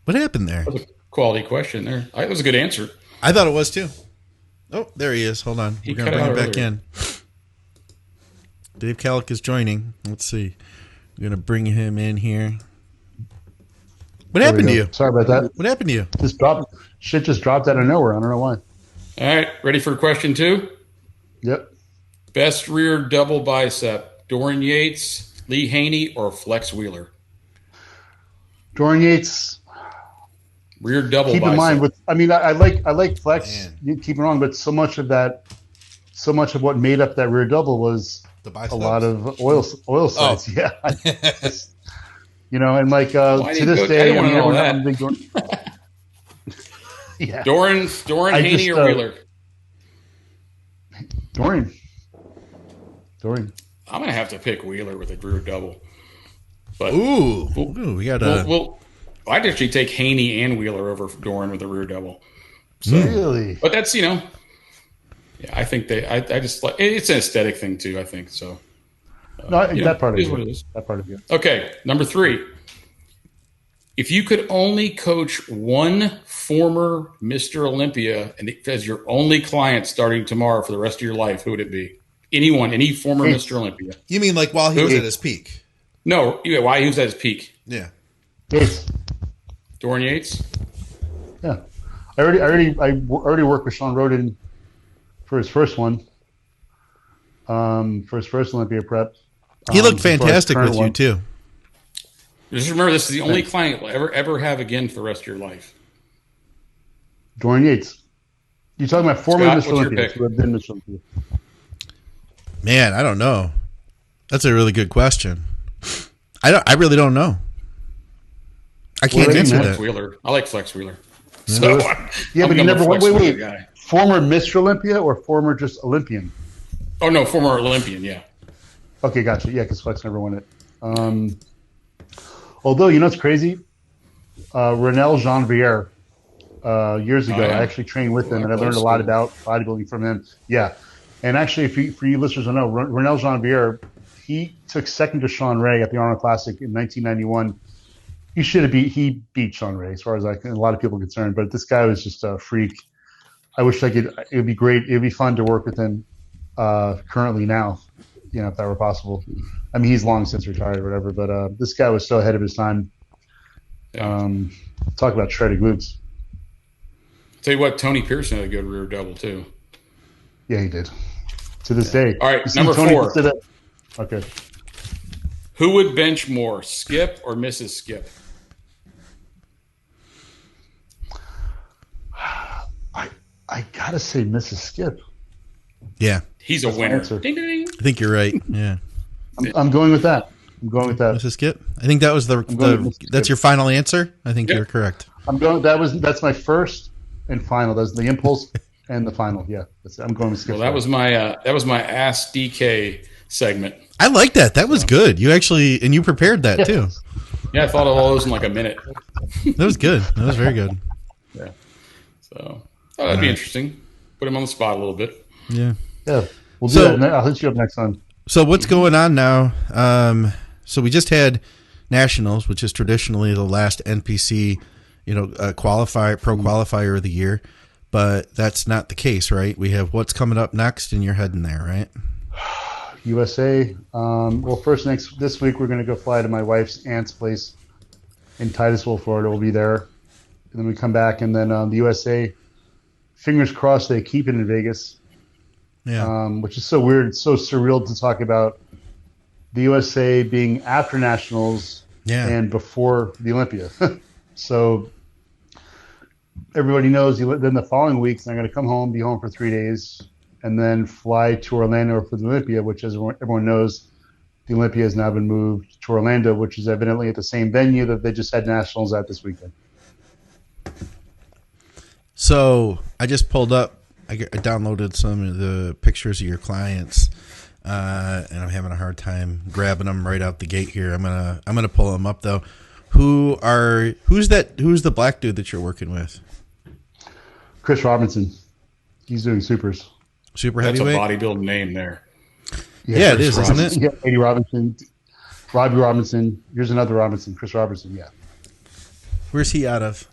What happened there? That was a quality question there. That was a good answer. I thought it was too. Oh, there he is. Hold on. We're going to bring him back in. Dave Kalick is joining. Let's see. We're going to bring him in here. What happened to you? Sorry about that. What happened to you? Shit just dropped out of nowhere. I don't know why. All right. Ready for question 2? Yep. Best rear double bicep, Dorian Yates, Lee Haney, or Flex Wheeler? Dorian Yates. Rear double. Keep in mind, I like flex. Man. You keep it wrong, but so much of what made up that rear double was The a biceps. lot of oil sites. Yeah, and like Well, I to didn't this go- I day, didn't wanna know I'm that. a big Dorian. Yeah, Doran, Haney, or Wheeler? Dorian. I'm gonna have to pick Wheeler with a rear double. But Ooh, we got a. I'd actually take Haney and Wheeler over Doran with a rear double. So, Really? but that's yeah, I think I just like it's an aesthetic thing too. I think so. No, that part of it is it. what it is. That part of it. Okay, number 3. If you could only coach one former Mr. Olympia and as your only client starting tomorrow for the rest of your life, who would it be? Anyone, any former Yates. Mr. Olympia? You mean like while he was at his peak? No, why he was at his peak? Yeah. Yates. Dorian Yates? Yeah, I already worked with Sean Roden for his first one. For his first Olympia prep. He looked fantastic with one. you too. Just remember, this is the only client you'll ever have again for the rest of your life. Dorian Yates. You're talking about former Scott, Mr. what's your Olympia. pick? Who have been Mr. Olympia. Man, I don't know. That's a really good question. I really don't know. I can't answer Flex that. Wheeler. I like Flex Wheeler. So Yeah, but you never Flex wait. Wheeler guy. Former Mr. Olympia or former just Olympian? Oh no, former Olympian. Yeah. Okay, gotcha. Yeah, because Flex never won it. Although it's crazy. Renel Jean-Vier, years ago, Oh, yeah? I actually trained with him, and I Old learned a lot school. about bodybuilding from him. Yeah, and actually, for you listeners to know, Renel Jean-Vier, he took second to Sean Ray at the Arnold Classic in 1991. He beat Sean Ray, as far as a lot of people are concerned. But this guy was just a freak. I wish I could. It would be great. It would be fun to work with him currently now, if that were possible. I mean, he's long since retired or whatever, but this guy was so ahead of his time. Yeah. Talk about shredded glutes. Tell you what, Tony Pearson had a good rear double too. Yeah, he did. To this day. All right, You see number Tony 4. did it. Okay. Who would bench more, Skip or Mrs. Skip? I gotta say, Mrs. Skip. Yeah, He's a That's my winner. answer. Ding, ding, ding. I think you're right. Yeah, I'm going with that. Mrs. Skip. I think that was going with Mrs. that's Skip. your final answer. I think Yeah. you're correct. That's my first and final. That's the impulse and the final. Yeah, I'm going with Skip. Well, that was my Ask DK segment. I like that. That was good. You actually and you prepared that too. Yeah, I thought of all those in like a minute. That was good. That was very good. Yeah. So that'd be interesting. Put him on the spot a little bit. Yeah. Yeah, we'll do So- that. I'll hit you up next time. So what's going on now? So we just had nationals, which is traditionally the last NPC, pro qualifier of the year, but that's not the case, right? We have what's coming up next, and you're heading there, right? USA. Well, first this week we're going to go fly to my wife's aunt's place in Titusville, Florida. We'll be there, and then we come back, and then the USA. Fingers crossed they keep it in Vegas. Yeah. Which is so weird. It's so surreal to talk about the USA being after nationals Yeah. and before the Olympia. So everybody knows. Then the following weeks, I'm going to come home, be home for 3 days, and then fly to Orlando for the Olympia, which, as everyone knows, the Olympia has now been moved to Orlando, which is evidently at the same venue that they just had nationals at this weekend. So I just pulled up. I downloaded some of the pictures of your clients, and I'm having a hard time grabbing them right out the gate here. I'm gonna pull them up though. Who's the black dude that you're working with? Chris Robinson. He's doing supers. Super That's a heavyweight. bodybuilding name there. Yeah, it Chris is, isn't it? Yeah, Eddie Robinson, Robbie Robinson. Here's another Robinson, Chris Robinson. Yeah, Where's he out of?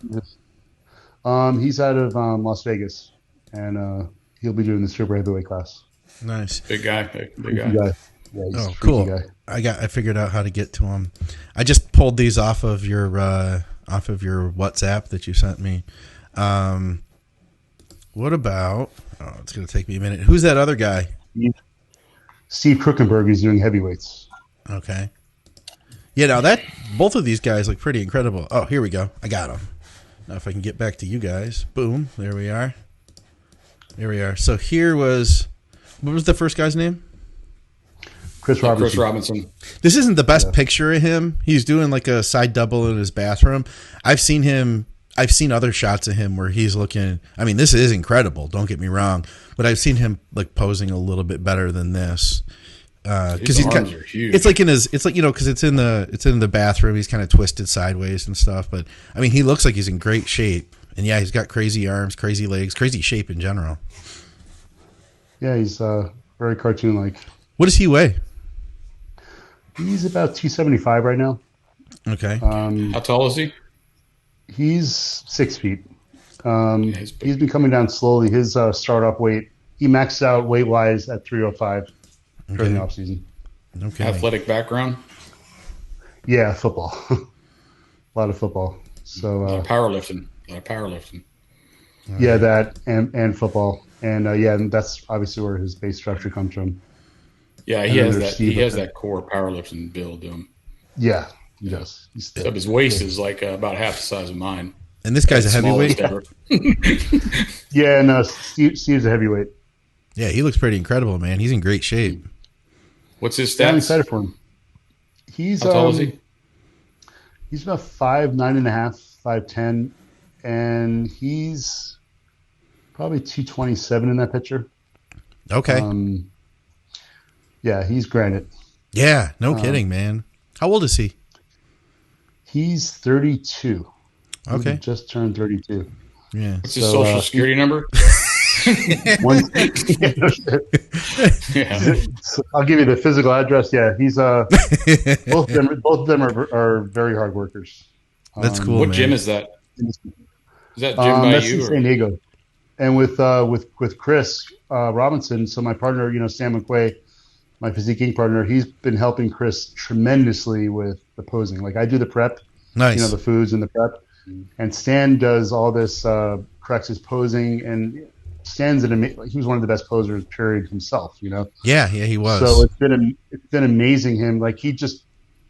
he's out of Las Vegas, and he'll be doing the super heavyweight class. Nice. Big guy. Big Freaky guy. guy. Yeah, he's a Oh, freaky cool. guy. I figured out how to get to him. I just pulled these off of your WhatsApp that you sent me. What about? Oh, it's gonna take me a minute. Who's that other guy? Steve Krukenberg is doing heavyweights. Okay. Yeah, now that both of these guys look pretty incredible. Oh, here we go. I got them. Now if I can get back to you guys. Boom. There we are. There we are. So here was, what was the first guy's name? Chris Robinson. This isn't the best picture of him. He's doing like a side double in his bathroom. I've seen other shots of him where he's looking, I mean, this is incredible. Don't get me wrong. But I've seen him like posing a little bit better than this. Because his arms are huge. It's like because it's in the bathroom. He's kind of twisted sideways and stuff. But I mean, he looks like he's in great shape. And yeah, he's got crazy arms, crazy legs, crazy shape in general. Yeah, he's very cartoon-like. What does he weigh? He's about 275 right now. Okay. How tall is he? He's 6 feet. He's been coming down slowly. His start-off weight, he maxed out weight-wise at 305 during the offseason. Okay. Athletic background? Yeah, football. A lot of football. So A lot of powerlifting. Yeah, that and football. And and that's obviously where his base structure comes from. Yeah, he has that. He has that core powerlifting build to him. Yeah, he does. His waist is like about half the size of mine. And this guy's a heavyweight. Yeah, no, Steve's a heavyweight. Yeah, he looks pretty incredible, man. He's in great shape. What's his Yeah, I'm stats? excited for him. He's How tall is he? He's about 5'9.5", 5'10", and he's probably 227 in that picture. Okay. Yeah, he's granite. Yeah, no kidding, man. How old is he? He's 32. Okay. He just turned 32. Yeah. What's his social security number? Yeah. So I'll give you the physical address. Yeah, he's both of them are very hard workers. That's cool. What man. gym is that? Is that gym by that's you? in San Diego. And with Chris Robinson, so my partner, Sam McQuay, my physique Inc. partner, he's been helping Chris tremendously with the posing. Like I do the prep, Nice. the foods and the prep, and Stan does all this, corrects his posing, and Stan's he was one of the best posers, period, himself. Yeah, he was. So it's been amazing him. Like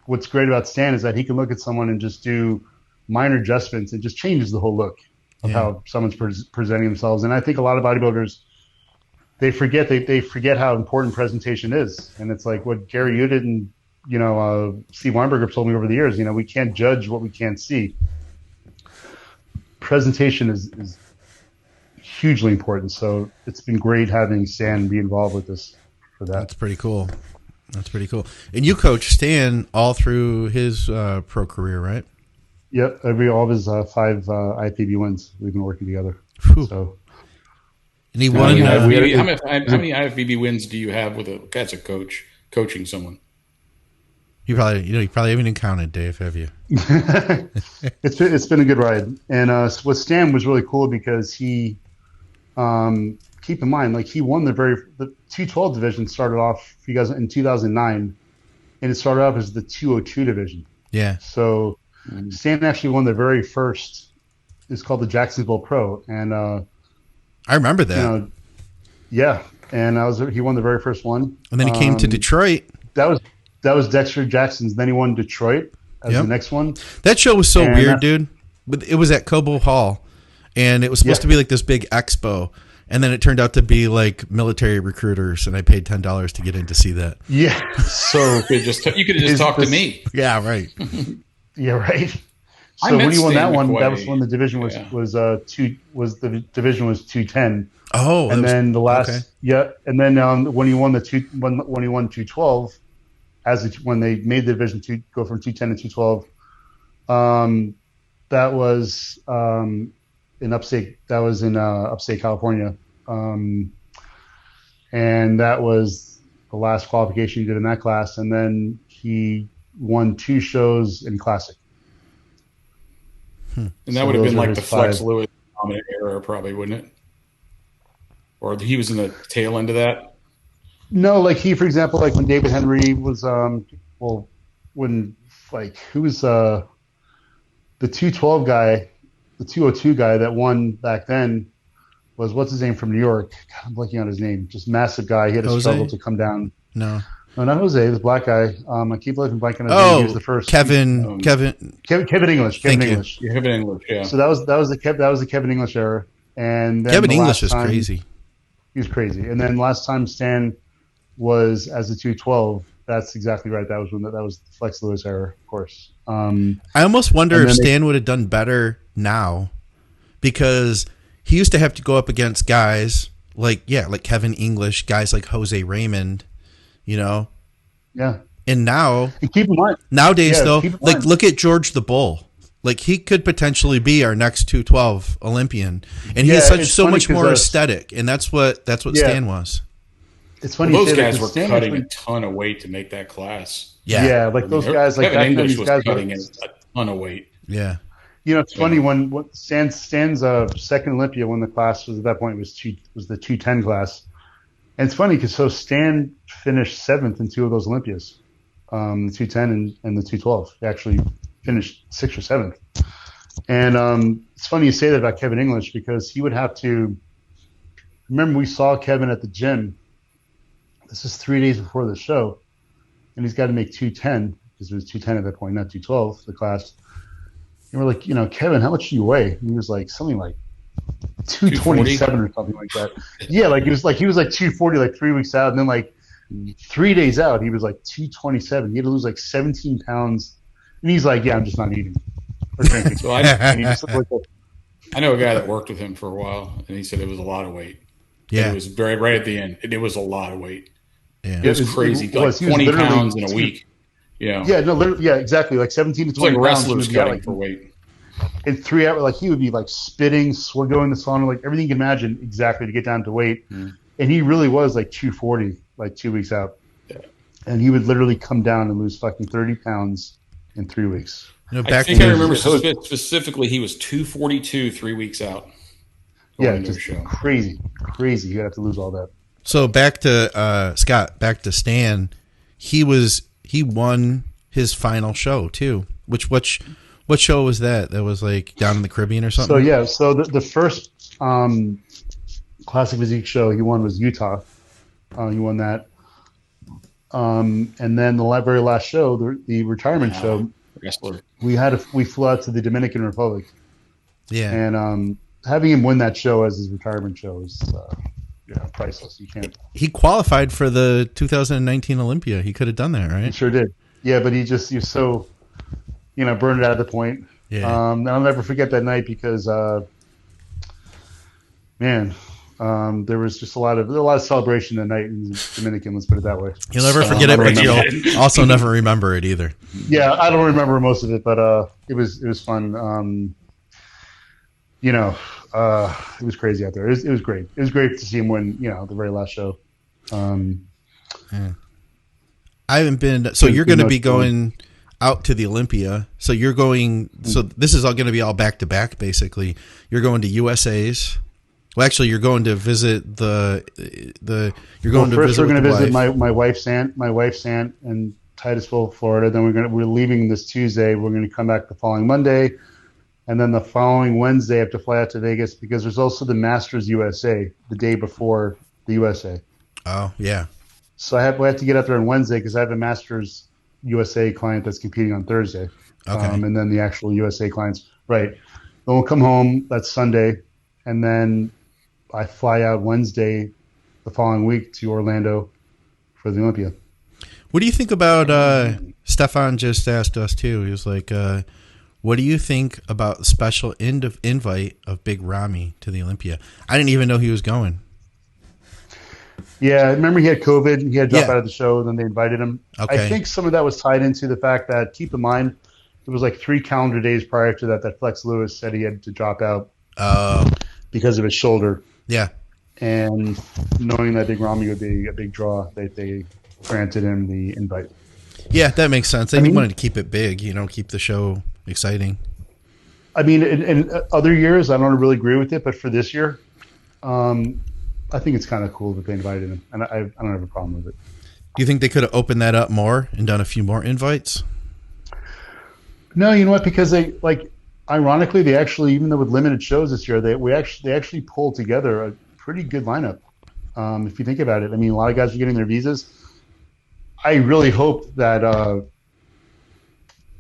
what's great about Stan is that he can look at someone and just do minor adjustments. It just changes the whole look of how someone's presenting themselves. And I think a lot of bodybuilders, they forget how important presentation is. And it's like what Gary Udit and Steve Weinberger told me over the years. We can't judge what we can't see. Presentation is hugely important. So it's been great having Stan be involved with this for that. That's pretty cool. And you coach Stan all through his pro career, right? Yep, all of his 5 IFBB wins, we've been working together. Whew. So, and he won. How many IFBB wins do you have as a coach coaching someone? You probably haven't even counted, Dave, have you? It's been a good ride. And with Stan was really cool because he, keep in mind, like he won the 212 division started off in 2009, and it started off as the 202 division. Yeah. So Stan actually won the very first. It's called the Jacksonville Pro, and I remember that. Yeah, and he won the very first one. And then he came to Detroit. That was Dexter Jackson's. Then he won Detroit as the next one. That show was so weird, dude. But it was at Cobo Hall, and it was supposed to be like this big expo. And then it turned out to be like military recruiters, and I paid $10 to get in to see that. Yeah, so you could have just talked to me. Yeah, right. Yeah, right. So when he won that one, that was when the division was 210. Oh, and then and then when he won when he won 212, when they made the division go from 210 to 212, that was in upstate California, and that was the last qualification he did in that class. And then he won 2 shows in Classic. And that would have been like the Flex Lewis dominant era, probably, wouldn't it? Or he was in the tail end of that? No, like for example, like when David Henry was, who was the 212 guy, the 202 guy that won back then was, what's his name from New York? God, I'm blanking on his name. Just massive guy. He had to struggle to come down. No. No, not Jose. This black guy. I keep looking blanking on his name. He was Oh, the first. Kevin. Kevin English. Thank Kevin you. English. You have it in English, yeah. So that was the Kevin English era, and then Kevin the English last is time, crazy. He was crazy, and then last time Stan was as a 212. That's exactly right. That was when that was the Flex Lewis era, of course. I almost wonder if Stan would have done better now, because he used to have to go up against guys like Kevin English, guys like Jose Raymond, Yeah. And now, and keep in mind, nowadays though, like look at George the Bull. Like he could potentially be our next 212 Olympian, and he is so much more aesthetic, and that's what Stan was. It's funny. Well, those guys were cutting a ton of weight to make that class. Yeah, like those guys, like Kevin English was cutting a ton of weight. Yeah. It's funny when Stan's second Olympia, when the class was at that point was the 210 class, and it's funny because Stan finished 7th in 2 of those Olympias, the 210 and the 212. He actually finished 6th or 7th, and it's funny you say that about Kevin English, because he would have to. Remember, we saw Kevin at the gym. This is 3 days before the show, and he's got to make 210 because it was 210 at that point, not 212, the class. And we're like, Kevin, how much do you weigh? And he was like something like 227 or something like that. Yeah, like he was like 240 like 3 weeks out, and then like 3 days out he was like 227. He had to lose like 17 pounds, and he's like, yeah, I'm just not eating or drinking. So I know a guy that worked with him for a while, and he said it was a lot of weight. Yeah, and it was right at the end, and it was a lot of weight. Yeah, it was crazy. Like 20 pounds in a week. Yeah. Yeah, no, literally, yeah, exactly. Like 17 to 20 like pounds. Wrestlers cutting for weight. In 3 hours, like he would be like spitting, going to the sauna, like everything you can imagine exactly to get down to weight. And he really was like 240, like 2 weeks out. Yeah. And he would literally come down and lose fucking 30 pounds in 3 weeks. I think I remember specifically he was 242 3 weeks out. Yeah, just crazy. You have to lose all that. So back to Scott, back to Stan. He won his final show too. What show was that? That was like down in the Caribbean or something? So the first classic physique show he won was Utah. He won that. And then the very last show, the retirement show, wrestler. We flew out to the Dominican Republic. Yeah. And having him win that show as his retirement show is priceless. You can't. He qualified for the 2019 Olympia. He could have done that, right? He sure did. Yeah, but you're so, burned out at the point. Yeah. And I'll never forget that night because, there was just a lot of celebration that night in the Dominican. Let's put it that way. You'll never forget it, but you'll also never remember it either. Yeah, I don't remember most of it, but it was fun. It was crazy out there. It was great. It was great to see him win, the very last show. Yeah. I haven't been. So you're going to be going out to the Olympia. So you're going. So this is all going to be all back to back. Basically, you're going to USA's. Well, actually, you're going to visit the. You're going to first visit. We're going to visit my wife's aunt. My wife's aunt in Titusville, Florida. Then we're leaving this Tuesday. We're going to come back the following Monday. And then the following Wednesday, I have to fly out to Vegas because there's also the Masters USA the day before the USA. Oh, yeah. So I have to get out there on Wednesday because I have a Masters USA client that's competing on Thursday. Okay. And then the actual USA clients. Right. Then we'll come home. That's Sunday. And then I fly out Wednesday the following week to Orlando for the Olympia. What do you think about Stefan just asked us, too. He was like, what do you think about the special invite of Big Ramy to the Olympia? I didn't even know he was going. Yeah, I remember he had COVID. He had to drop out of the show, and then they invited him. Okay. I think some of that was tied into the fact that, keep in mind, it was like 3 calendar days prior to that Flex Lewis said he had to drop out because of his shoulder. Yeah. And knowing that Big Ramy would be a big draw, they granted him the invite. Yeah, that makes sense. They wanted to keep it big, keep the show exciting. I mean, in other years, I don't really agree with it, but for this year, I think it's kind of cool that they invited him, and I don't have a problem with it. Do you think they could have opened that up more and done a few more invites? No, you know what? Because ironically, they actually, even though with limited shows this year, they actually pulled together a pretty good lineup. If you think about it, I mean, a lot of guys are getting their visas. I really hope that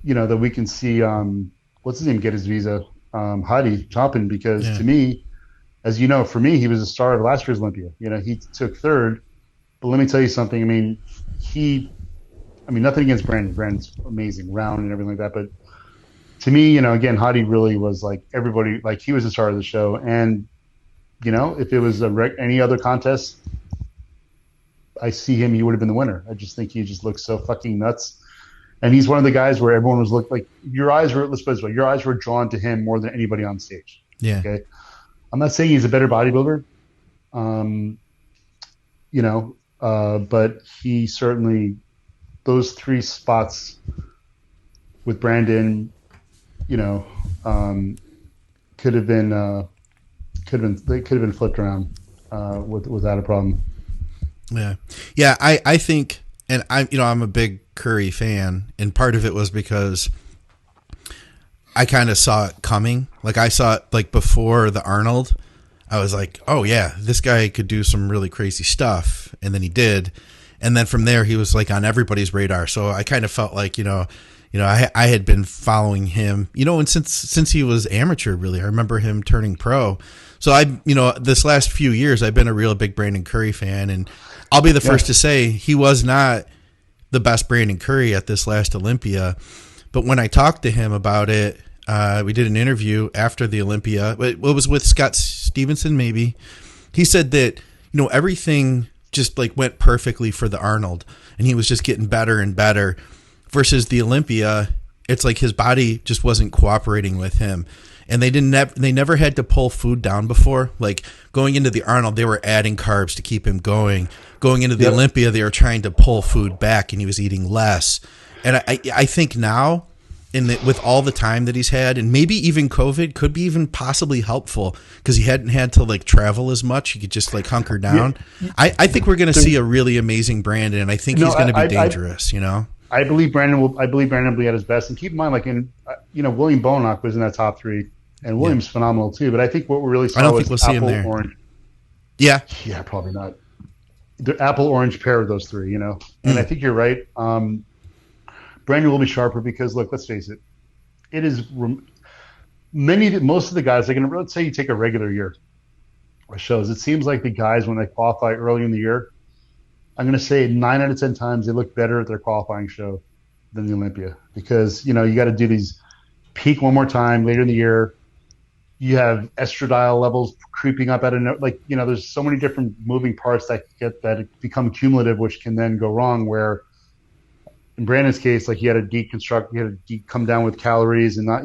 that we can see what's his name get his visa, Hadi Chopin, because to me, as you know, for me, he was a star of last year's Olympia. He took third, but let me tell you something. Nothing against Brandon. Brandon's amazing, round and everything like that. But to me, again, Hadi really was like everybody, like he was the star of the show. And, if it was any other contest, I see him, he would have been the winner. I just think he just looks so fucking nuts. And he's one of the guys where everyone was like, let's put it this way, your eyes were drawn to him more than anybody on stage. Yeah. Okay. I'm not saying he's a better bodybuilder, but he certainly, those three spots with Brandon, could have been flipped around without a problem. Yeah. I think, and I'm a big Curry fan, and part of it was because I kind of saw it coming. Like I saw it like before the Arnold. I was like, oh yeah, this guy could do some really crazy stuff, and then he did. And then from there, he was like on everybody's radar. So I kind of felt like, I had been following him, and since he was amateur, really, I remember him turning pro. So this last few years, I've been a real big Brandon Curry fan, and I'll be the first to say he was not the best Brandon Curry at this last Olympia. But when I talked to him about it, we did an interview after the Olympia. It was with Scott Stevenson, maybe. He said that, everything just like went perfectly for the Arnold, and he was just getting better and better. Versus the Olympia, it's like his body just wasn't cooperating with him, and they never had to pull food down before. Like going into the Arnold, they were adding carbs to keep him going. Going into the Olympia, they were trying to pull food back, and he was eating less. And I think now, with all the time that he's had, and maybe even COVID could be even possibly helpful because he hadn't had to like travel as much. He could just like hunker down. Yeah. I think we're going to see a really amazing Brandon, and I think he's going to be dangerous. I believe Brandon will be at his best. And keep in mind, like William Bonac was in that top three, and William's phenomenal too. But I think what we really saw was see him there. Orange. Yeah, probably not. The apple orange pair of those three, And I think you're right. Brandon will be sharper because, look, let's face it. It is most of the guys. Like, let's say you take a regular year or shows. It seems like the guys when they qualify early in the year, I'm going to say 9 out of 10 times they look better at their qualifying show than the Olympia because you got to do these peak one more time later in the year. You have estradiol levels creeping up at there's so many different moving parts that become cumulative, which can then go wrong. Where in Brandon's case, like he had to come down with calories and not,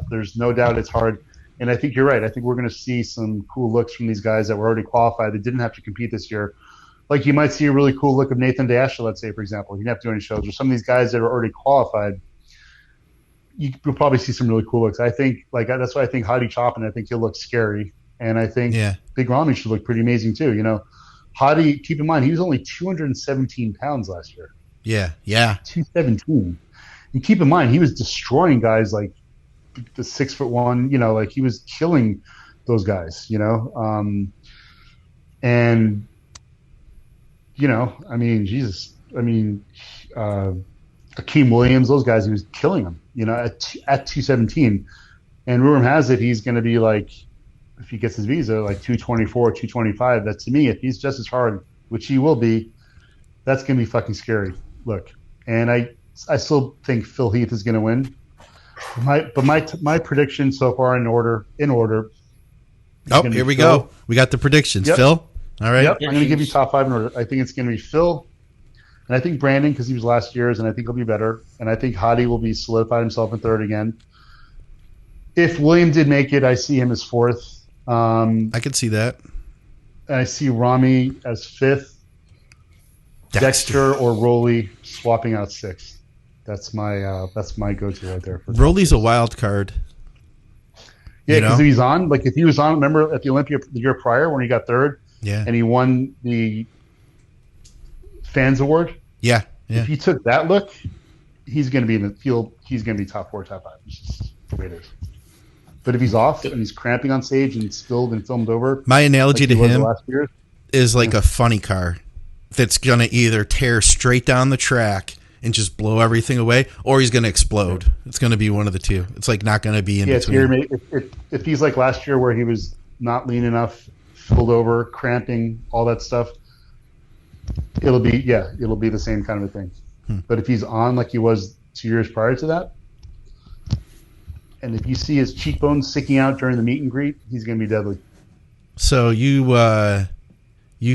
there's no doubt it's hard. And I think you're right. I think we're going to see some cool looks from these guys that were already qualified that didn't have to compete this year. Like you might see a really cool look of Nathan Daasha, let's say, for example. He didn't have to do any shows. Or some of these guys that are already qualified, you'll probably see some really cool looks. I think that's why I think Hadi Chopin, I think he'll look scary. And I think Big Ramy should look pretty amazing too. Hadi, keep in mind, he was only 217 pounds last year. Yeah. 217. And keep in mind, he was destroying guys like the 6'1", like he was killing those guys, and Jesus. Akeem Williams, those guys, he was killing them, at 217. And rumor has it he's going to be like, if he gets his visa, like 224, 225. That to me, if he's just as hard, which he will be, that's going to be fucking scary. Look, and I still think Phil Heath is going to win. My prediction so far in order. Oh, here we go. We got the predictions. Yep. Phil. All right. Yep. I'm going to give you top 5 in order. I think it's going to be Phil, and I think Brandon because he was last year's, and I think he'll be better. And I think Hadi will be solidified himself in third again. If William did make it, I see him as fourth. I could see that. I see Ramy as fifth. Dexter or Rolly swapping out sixth. That's my go-to right there. Rolly's a wild card. Yeah, because if he's on, like if he was on, remember at the Olympia the year prior when he got third, and he won the fans award. Yeah. If he took that look, he's going to be in the field. He's going to be top 4, top 5. It's just the way it is. But if he's off and he's cramping on stage and spilled and filmed over, my analogy to him is like a funny car. that's going to either tear straight down the track and just blow everything away, or he's going to explode. It's going to be one of the two. It's like not going to be in between. If he's like last year where he was not lean enough, filled over, cramping, all that stuff, it'll be the same kind of a thing. But if he's on like he was 2 years prior to that, and if you see his cheekbones sticking out during the meet and greet, he's going to be deadly. So you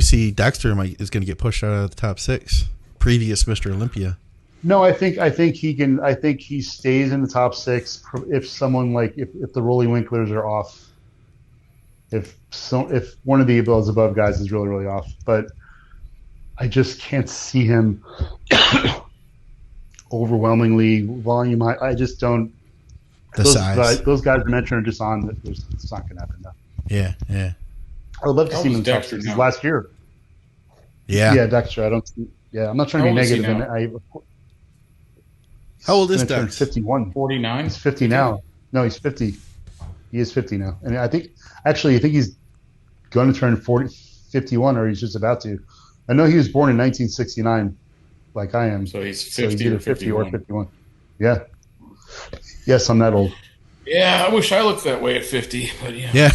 see Dexter is going to get pushed out of the top 6, previous Mr. Olympia. No, I think he can. I think he stays in the top 6 if someone if the Rolly Winklers are off. If one of the above guys is really, really off, but I just can't see him overwhelmingly volume. I just don't. Size. Those guys I mentioned are just on. It's not going to happen now. Yeah. I would love to see him in the top 6 last year. Yeah, Dexter. I'm not trying to be negative. How old is Dex? 51. 49. He's 50 now. No, he's 50. He is 50 now, and I think he's going to turn 51, or he's just about to. I know he was born in 1969, like I am. So he's 50 or 51. Yeah. Yes, I'm that old. Yeah, I wish I looked that way at 50, but yeah. Yeah.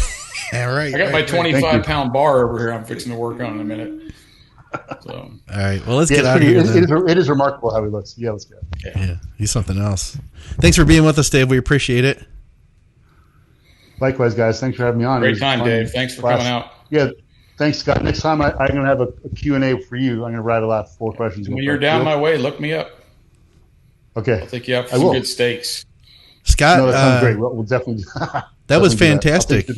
Yeah, right. I got my 25-pound bar over here I'm fixing to work on in a minute. So. All right. Well, let's get out of here. It is remarkable how he looks. Yeah, let's go. Yeah, he's something else. Thanks for being with us, Dave. We appreciate it. Likewise, guys. Thanks for having me on. Great time, Dave. Thanks for coming out. Yeah. Thanks, Scott. Next time I'm going to have a Q&A for you. I'm going to rattle out 4 questions. When you're down my way, look me up. Okay. I'll take you out for some good steaks. Scott, no, that sounds great. We'll definitely. That was fantastic.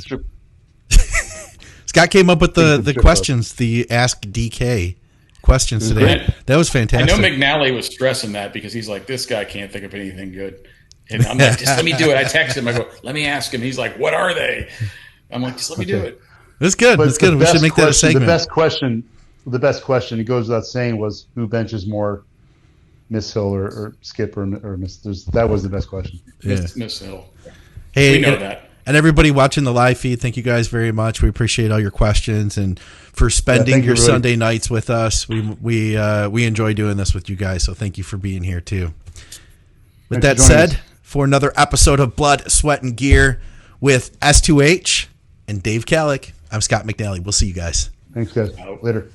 Scott came up with the questions, the Ask DK questions today. Great. That was fantastic. I know McNally was stressing that because he's like, this guy can't think of anything good. And I'm like, just let me do it. I text him. I go, let me ask him. He's like, what are they? I'm like, just let me do it. That's good. That's good. We should make that a segment. The best question, it goes without saying, was who benches more, Miss Hill or Skip or Miss? That was the best question. Yeah. Miss Hill. Hey, we know that. And everybody watching the live feed, thank you guys very much. We appreciate all your questions and for spending your Sunday nights with us. We enjoy doing this with you guys, so thank you for being here too. With that said, for another episode of Blood, Sweat, and Gear with S2H and Dave Kalick, I'm Scott McNally. We'll see you guys. Thanks, guys. Later.